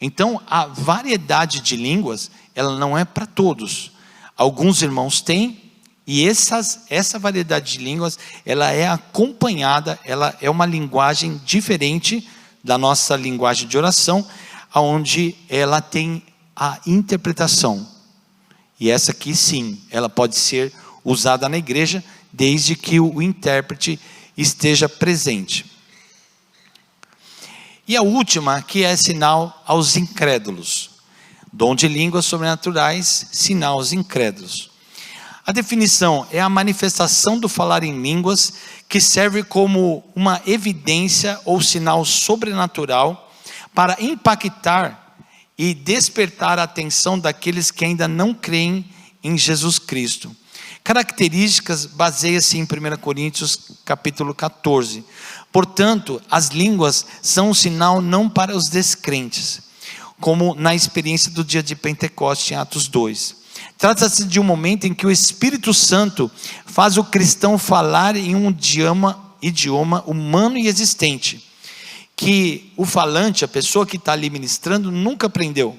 Então, a variedade de línguas, ela não é para todos. Alguns irmãos têm, e essa variedade de línguas, ela é acompanhada, ela é uma linguagem diferente da nossa linguagem de oração, onde ela tem a interpretação. E essa aqui sim, ela pode ser usada na igreja, desde que o intérprete esteja presente. E a última, que é sinal aos incrédulos. Dom de línguas sobrenaturais, sinal aos incrédulos. A definição é a manifestação do falar em línguas, que serve como uma evidência ou sinal sobrenatural para impactar e despertar a atenção daqueles que ainda não creem em Jesus Cristo. Características baseia-se em 1 Coríntios capítulo 14. Portanto, as línguas são um sinal não para os descrentes, como na experiência do dia de Pentecostes em Atos 2. Trata-se de um momento em que o Espírito Santo faz o cristão falar em um idioma humano e existente, que o falante, a pessoa que está ali ministrando, nunca aprendeu.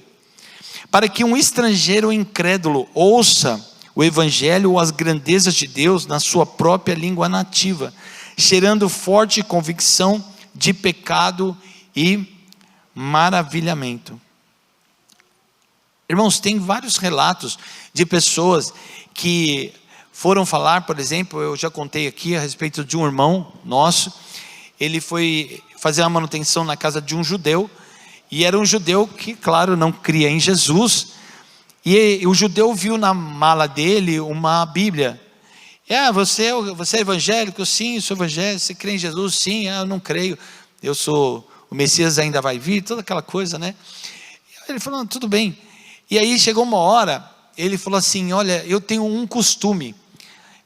Para que um estrangeiro incrédulo ouça o Evangelho ou as grandezas de Deus na sua própria língua nativa, cheirando forte convicção de pecado e maravilhamento. Irmãos, tem vários relatos de pessoas que foram falar, por exemplo, eu já contei aqui a respeito de um irmão nosso. Ele foi fazer uma manutenção na casa de um judeu, e era um judeu que, claro, não cria em Jesus, e o judeu viu na mala dele uma Bíblia. Você é evangélico? Sim, eu sou evangélico. Você crê em Jesus? Sim. Eu não creio, o Messias ainda vai vir, toda aquela coisa, né? Ele falou, tudo bem. E aí chegou uma hora, ele falou assim, olha, eu tenho um costume,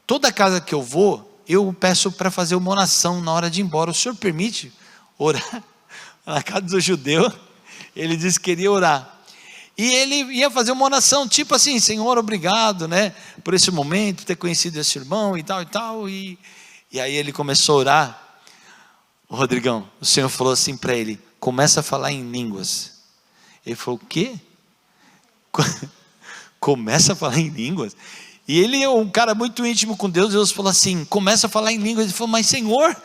toda casa que eu vou, eu peço para fazer uma oração na hora de ir embora. O senhor permite orar na casa do judeu? Ele disse que queria orar. E ele ia fazer uma oração, tipo assim, Senhor, obrigado, né, por esse momento, ter conhecido esse irmão e tal e tal. E aí ele começou a orar. Rodrigão, o Senhor falou assim para ele, começa a falar em línguas. Ele falou, o quê? Começa a falar em línguas? E ele é um cara muito íntimo com Deus. Deus falou assim, começa a falar em línguas. Ele falou, mas Senhor,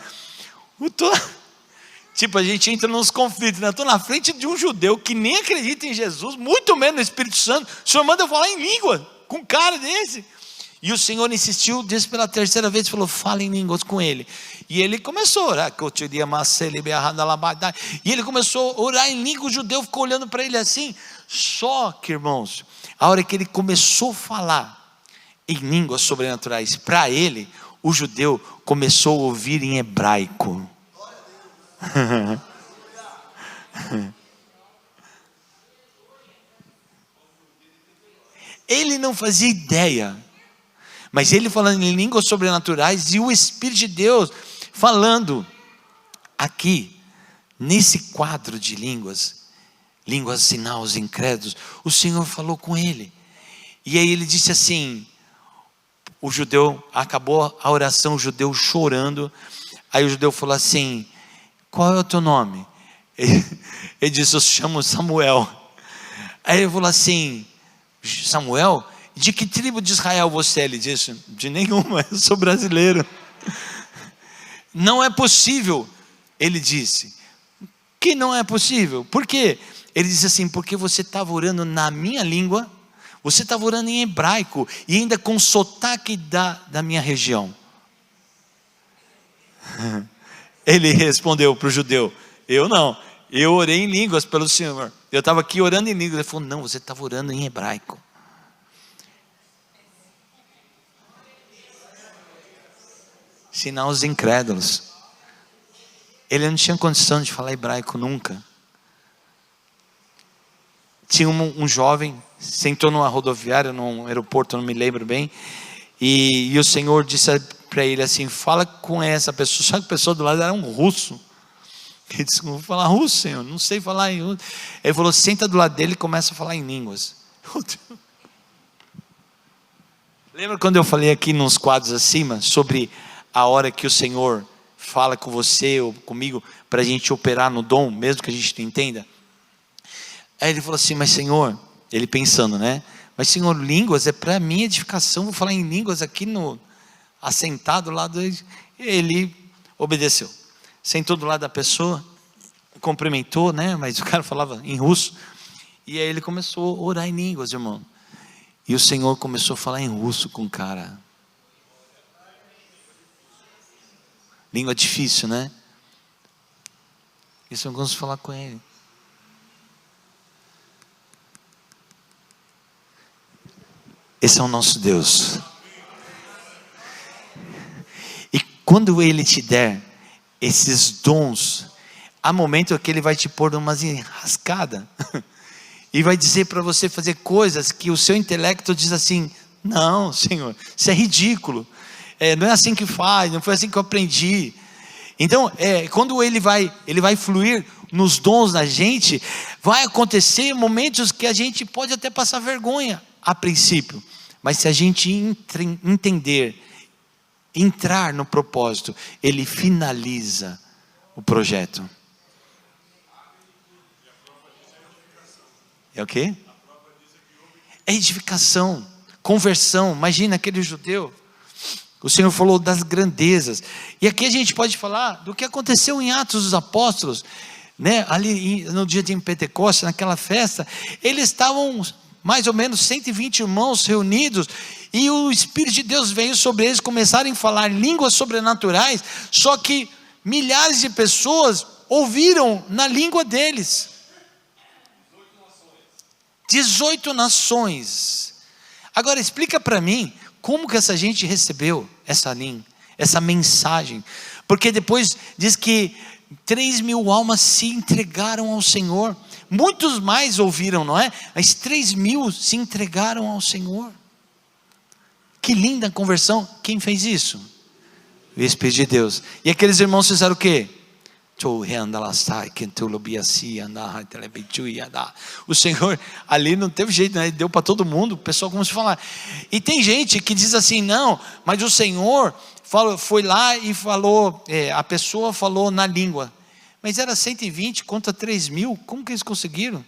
tipo, a gente entra nos conflitos, né? Eu estou na frente de um judeu que nem acredita em Jesus, muito menos no Espírito Santo. O Senhor manda eu falar em língua com um cara desse. E o Senhor insistiu, disse pela terceira vez, falou, fala em línguas com ele. E ele começou a orar, e ele começou a orar em língua. O judeu ficou olhando para ele assim. Só que, irmãos, a hora que ele começou a falar em línguas sobrenaturais, para ele, o judeu começou a ouvir em hebraico. Ele não fazia ideia, mas ele falando em línguas sobrenaturais, e o Espírito de Deus falando aqui, nesse quadro de línguas sinal, os incrédulos, o Senhor falou com ele, e aí ele disse assim, o judeu, acabou a oração, o judeu chorando, aí o judeu falou assim, qual é o teu nome? Ele disse, eu chamo Samuel. Aí ele falou assim, Samuel, de que tribo de Israel você é? Ele disse, de nenhuma, eu sou brasileiro. Não é possível, ele disse. Que não é possível? Por quê? Ele disse assim, porque você estava orando na minha língua, você estava orando em hebraico, e ainda com sotaque da minha região. Ele respondeu para o judeu, eu não, eu orei em línguas pelo Senhor, eu estava aqui orando em línguas. Ele falou, não, você estava orando em hebraico. Sinal os incrédulos. Ele não tinha condição de falar hebraico nunca. Tinha um jovem, sentou numa rodoviária, num aeroporto, não me lembro bem, e o Senhor disse para ele assim, fala com essa pessoa. Só que a pessoa do lado era um russo. Ele disse, vou falar russo, Senhor, não sei falar em russo. Ele falou, senta do lado dele e começa a falar em línguas. Lembra quando eu falei aqui nos quadros acima, sobre a hora que o Senhor fala com você ou comigo, para a gente operar no dom, mesmo que a gente não entenda? Aí ele falou assim, mas Senhor, ele pensando, né? Mas Senhor, línguas é para minha edificação, vou falar em línguas aqui assentado lá do... Ele obedeceu, sentou do lado da pessoa, cumprimentou, né? Mas o cara falava em russo, e aí ele começou a orar em línguas, irmão, e o Senhor começou a falar em russo com o cara. Língua difícil, né? Isso eu gosto de falar com ele. Esse é o nosso Deus. E quando Ele te der esses dons, há momento que Ele vai te pôr numa enrascada e vai dizer para você fazer coisas que o seu intelecto diz assim, não, Senhor, isso é ridículo, não é assim que faz, não foi assim que eu aprendi. Então, quando Ele vai fluir nos dons da gente, vai acontecer momentos que a gente pode até passar vergonha a princípio, mas se a gente entrar no propósito, Ele finaliza o projeto. É o quê? É edificação, conversão. Imagina aquele judeu, o Senhor falou das grandezas, e aqui a gente pode falar do que aconteceu em Atos dos Apóstolos, né? Ali no dia de Pentecostes, naquela festa, eles estavam mais ou menos 120 irmãos reunidos, e o Espírito de Deus veio sobre eles, começaram a falar línguas sobrenaturais, só que milhares de pessoas ouviram na língua deles. 18 nações. Agora explica para mim, como que essa gente recebeu essa mensagem? Porque depois diz que 3.000 almas se entregaram ao Senhor. Muitos mais ouviram, não é? Mas 3.000 se entregaram ao Senhor. Que linda conversão. Quem fez isso? O Espírito de Deus. E aqueles irmãos fizeram o quê? O Senhor ali não teve jeito, né? Ele deu para todo mundo. O pessoal começou a falar. E tem gente que diz assim: não, mas o Senhor foi lá e falou, a pessoa falou na língua. Mas era 120 contra 3.000. Como que eles conseguiram?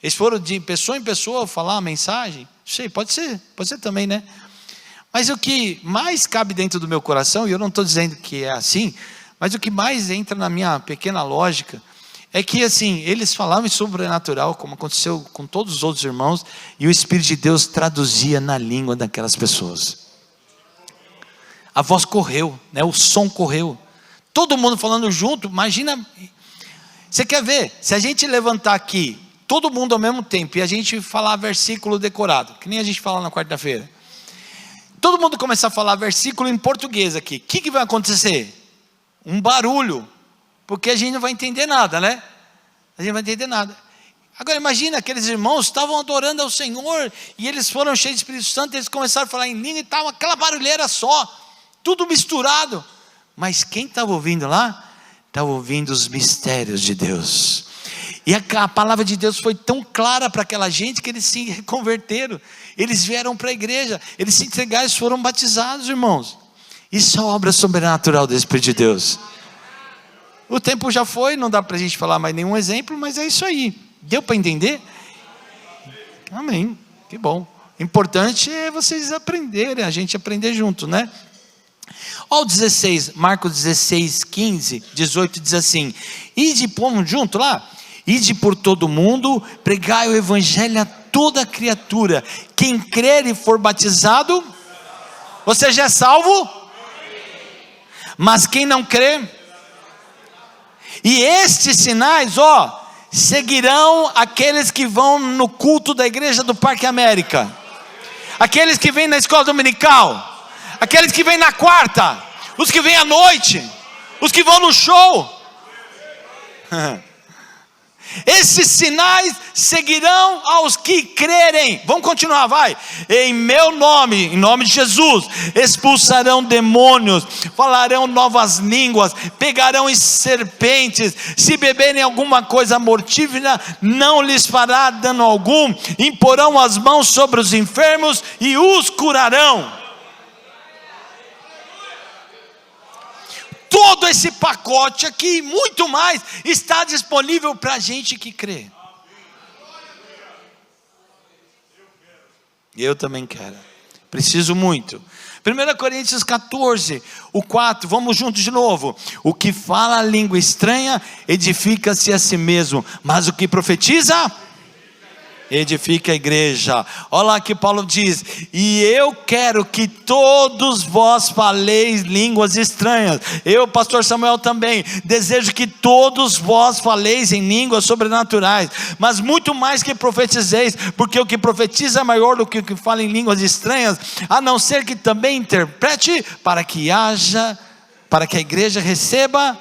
Eles foram de pessoa em pessoa falar a mensagem? Não sei, pode ser também, né? Mas o que mais cabe dentro do meu coração, e eu não estou dizendo que é assim, mas o que mais entra na minha pequena lógica, é que assim, eles falavam em sobrenatural, como aconteceu com todos os outros irmãos, e o Espírito de Deus traduzia na língua daquelas pessoas. A voz correu, né? O som correu. Todo mundo falando junto. Imagina, você quer ver, se a gente levantar aqui, todo mundo ao mesmo tempo, e a gente falar versículo decorado, que nem a gente fala na quarta-feira, todo mundo começar a falar versículo em português aqui, o que vai acontecer? Um barulho, porque a gente não vai entender nada, né? A gente não vai entender nada. Agora imagina, aqueles irmãos estavam adorando ao Senhor, e eles foram cheios de Espírito Santo, eles começaram a falar em língua, e estava aquela barulheira só, tudo misturado. Mas quem estava ouvindo lá? Estava ouvindo os mistérios de Deus. E a palavra de Deus foi tão clara para aquela gente, que eles se converteram. Eles vieram para a igreja, eles se entregaram, eles foram batizados, irmãos. Isso é obra sobrenatural do Espírito de Deus. O tempo já foi, não dá para a gente falar mais nenhum exemplo, mas é isso aí. Deu para entender? Amém, que bom. Importante é vocês aprenderem, a gente aprender junto, né? Olha o 16, Marcos 16, 15, 18 diz assim: ide, vamos junto lá? Ide por todo mundo, pregai o evangelho a toda criatura. Quem crer e for batizado, você já é salvo? Mas quem não crê, e estes sinais, seguirão aqueles que vão no culto da igreja do Parque América, aqueles que vêm na escola dominical, aqueles que vêm na quarta, os que vêm à noite, os que vão no show. Esses sinais seguirão aos que crerem. Vamos continuar, vai. Em meu nome, em nome de Jesus, expulsarão demônios, falarão novas línguas, pegarão em serpentes, se beberem alguma coisa mortífera, não lhes fará dano algum, imporão as mãos sobre os enfermos e os curarão. Todo esse pacote aqui, muito mais, está disponível para a gente que crê. Eu também quero, preciso muito. 1 Coríntios 14, o 4, vamos juntos de novo. O que fala a língua estranha, edifica-se a si mesmo, mas o que profetiza, edifica a igreja. Olha lá que Paulo diz: e eu quero que todos vós faleis línguas estranhas. Eu, pastor Samuel, também desejo que todos vós faleis em línguas sobrenaturais, mas muito mais que profetizeis, porque o que profetiza é maior do que o que fala em línguas estranhas, a não ser que também interprete, para que a igreja receba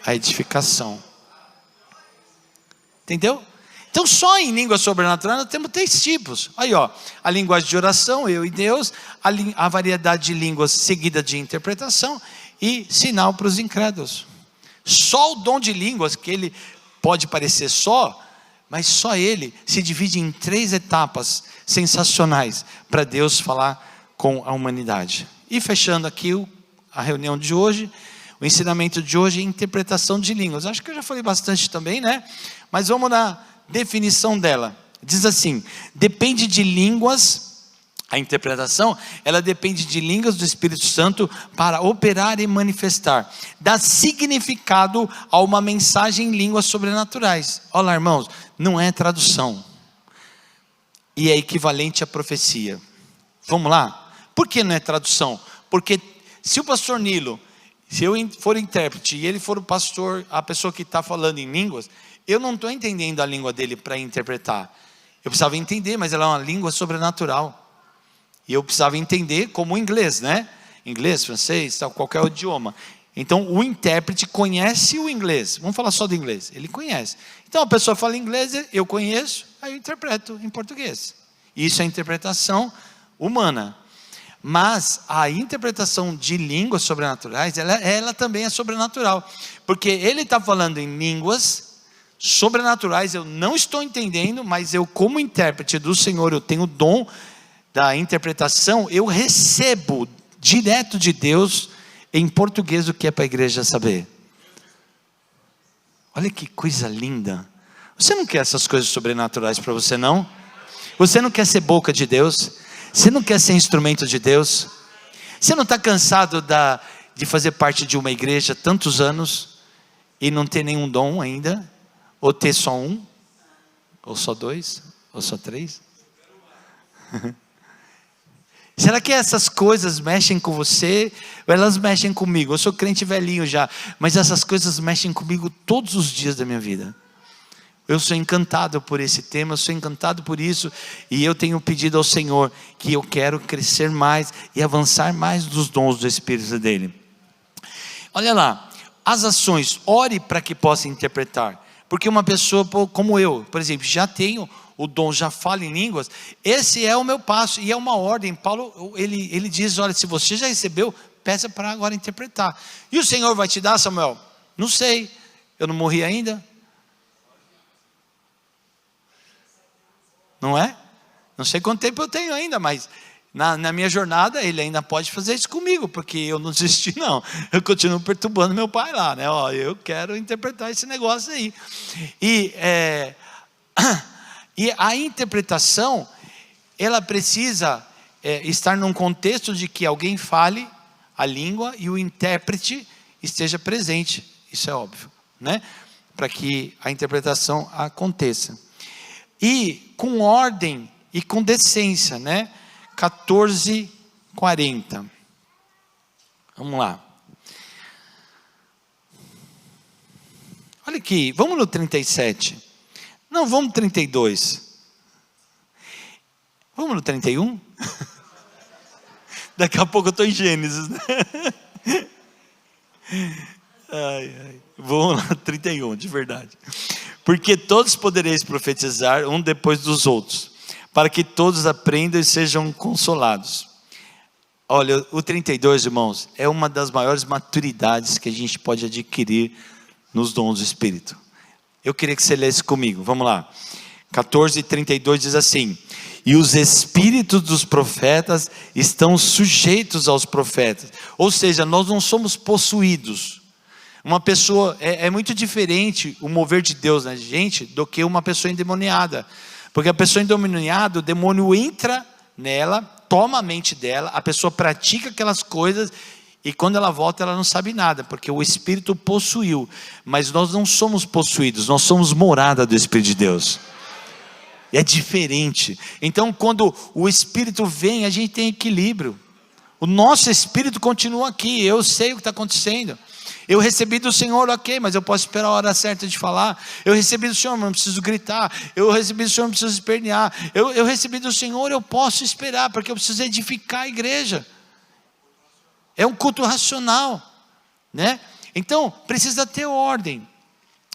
a edificação. Entendeu? Então só em língua sobrenatural nós temos 3 tipos. Aí a linguagem de oração, eu e Deus, a variedade de línguas seguida de interpretação e sinal para os incrédulos. Só o dom de línguas, que ele pode parecer mas só ele se divide em 3 etapas sensacionais para Deus falar com a humanidade. E fechando aqui a reunião de hoje, o ensinamento de hoje é interpretação de línguas. Acho que eu já falei bastante também, né? Mas vamos na definição dela. Diz assim: depende de línguas, a interpretação, ela depende de línguas do Espírito Santo para operar e manifestar, dá significado a uma mensagem em línguas sobrenaturais. Olha lá, irmãos, não é tradução, e é equivalente à profecia. Vamos lá? Por que não é tradução? Porque se o pastor Nilo Se eu for intérprete e ele for o pastor, a pessoa que está falando em línguas, eu não estou entendendo a língua dele para interpretar. Eu precisava entender, mas ela é uma língua sobrenatural. E eu precisava entender como o inglês, né? Inglês, francês, tal, qualquer idioma. Então o intérprete conhece o inglês. Vamos falar só do inglês. Ele conhece. Então a pessoa fala inglês, eu conheço, aí eu interpreto em português. Isso é interpretação humana. Mas a interpretação de línguas sobrenaturais, ela também é sobrenatural. Porque ele está falando em línguas sobrenaturais, eu não estou entendendo, mas eu, como intérprete do Senhor, eu tenho o dom da interpretação, eu recebo direto de Deus em português o que é para a igreja saber. Olha que coisa linda. Você não quer essas coisas sobrenaturais para você, não? Você não quer ser boca de Deus? Você não quer ser instrumento de Deus? Você não está cansado de fazer parte de uma igreja há tantos anos e não ter nenhum dom ainda? Ou ter só um? Ou só dois? Ou só três? Será que essas coisas mexem com você? Ou elas mexem comigo? Eu sou crente velhinho já, mas essas coisas mexem comigo todos os dias da minha vida. Eu sou encantado por esse tema, eu sou encantado por isso, e eu tenho pedido ao Senhor que eu quero crescer mais e avançar mais dos dons do Espírito dele. Olha lá, as ações, ore para que possa interpretar, porque uma pessoa como eu, por exemplo, já tenho o dom, já fala em línguas, esse é o meu passo, e é uma ordem. Paulo, ele diz, olha, se você já recebeu, peça para agora interpretar. E o Senhor vai te dar, Samuel? Não sei, eu não morri ainda. Não é? Não sei quanto tempo eu tenho ainda, mas na minha jornada ele ainda pode fazer isso comigo, porque eu não desisti não, eu continuo perturbando meu pai lá, né? Ó, eu quero interpretar esse negócio aí. E a interpretação, ela precisa estar num contexto de que alguém fale a língua e o intérprete esteja presente, isso é óbvio, né? Para que a interpretação aconteça. E com ordem e com decência, né? 14:40. Vamos lá. Olha aqui, vamos no 37. Não, vamos no 32. Vamos no 31? Daqui a pouco eu estou em Gênesis, né? Vamos lá, 31, de verdade. Porque todos podereis profetizar um depois dos outros, para que todos aprendam e sejam consolados. Olha, o 32, irmãos, é uma das maiores maturidades que a gente pode adquirir nos dons do Espírito. Eu queria que você lesse comigo, vamos lá. 14:32 diz assim: e os espíritos dos profetas estão sujeitos aos profetas. Ou seja, nós não somos possuídos. Uma pessoa, é muito diferente o mover de Deus na gente do que uma pessoa endemoniada. Porque a pessoa endemoniada, o demônio entra nela, toma a mente dela, a pessoa pratica aquelas coisas e quando ela volta ela não sabe nada, porque o Espírito possuiu. Mas nós não somos possuídos, nós somos morada do Espírito de Deus. É diferente. Então quando o Espírito vem, a gente tem equilíbrio. O nosso espírito continua aqui, eu sei o que está acontecendo. Eu recebi do Senhor, ok, mas eu posso esperar a hora certa de falar. Eu recebi do Senhor, mas não preciso gritar. Eu recebi do Senhor, não preciso espernear. Eu recebi do Senhor, eu posso esperar, porque eu preciso edificar a igreja. É um culto racional, né? Então, precisa ter ordem.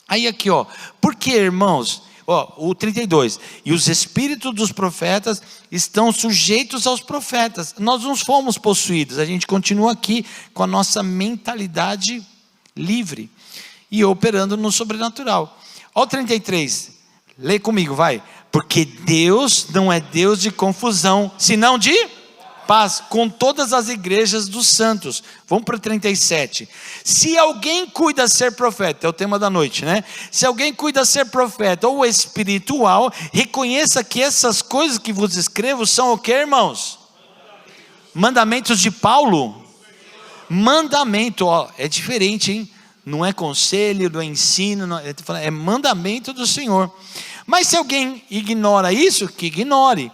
Aí aqui, ó, por que, irmãos? Ó, o 32, e os espíritos dos profetas estão sujeitos aos profetas. Nós não fomos possuídos, a gente continua aqui com a nossa mentalidade livre e operando no sobrenatural. Ó, o 33, lê comigo, vai. Porque Deus não é Deus de confusão, senão de paz, com todas as igrejas dos santos. Vamos para o 37. Se alguém cuida ser profeta, é o tema da noite, né? Se alguém cuida ser profeta ou espiritual, reconheça que essas coisas que vos escrevo são o que, irmãos? Mandamentos de Paulo? Mandamento, ó, é diferente, hein? Não é conselho, não é ensino, não é mandamento do Senhor. Mas se alguém ignora isso, que ignore.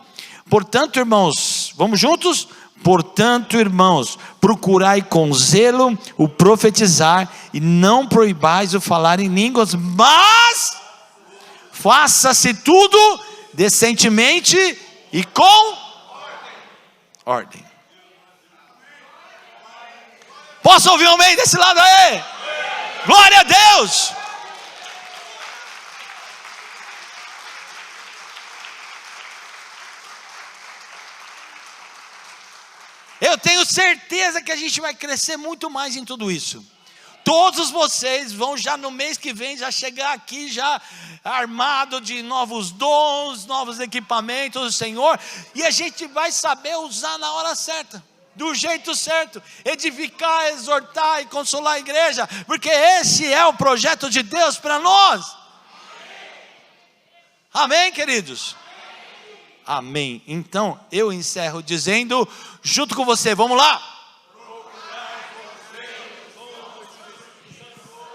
Portanto, irmãos, vamos juntos? Portanto, irmãos, procurai com zelo o profetizar, e não proibais o falar em línguas, mas faça-se tudo decentemente e com ordem. Posso ouvir um amém desse lado aí? Glória a Deus! Eu tenho certeza que a gente vai crescer muito mais em tudo isso. Todos vocês vão já no mês que vem já chegar aqui já armado de novos dons, novos equipamentos do Senhor, e a gente vai saber usar na hora certa, do jeito certo, edificar, exortar e consolar a igreja, porque esse é o projeto de Deus para nós. Amém, queridos? Amém. Então eu encerro dizendo, junto com você, vamos lá.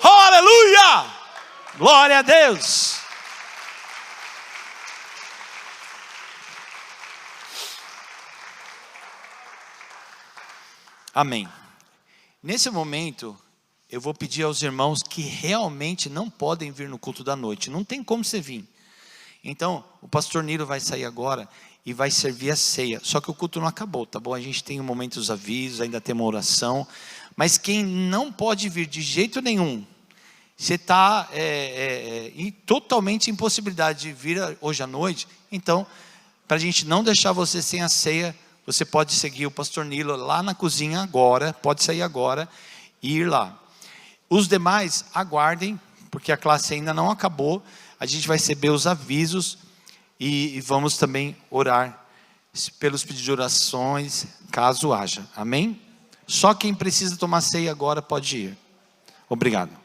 Aleluia! Glória a Deus! Amém. Nesse momento, eu vou pedir aos irmãos que realmente não podem vir no culto da noite. Não tem como você vir. Então, o pastor Nilo vai sair agora e vai servir a ceia. Só que o culto não acabou, tá bom? A gente tem um momento dos avisos, ainda tem uma oração. Mas quem não pode vir de jeito nenhum, você está totalmente impossibilidade de vir hoje à noite. Então, para a gente não deixar você sem a ceia, você pode seguir o pastor Nilo lá na cozinha agora, pode sair agora e ir lá. Os demais, aguardem, porque a classe ainda não acabou. A gente vai receber os avisos e vamos também orar pelos pedidos de orações, caso haja. Amém? Só quem precisa tomar ceia agora pode ir. Obrigado.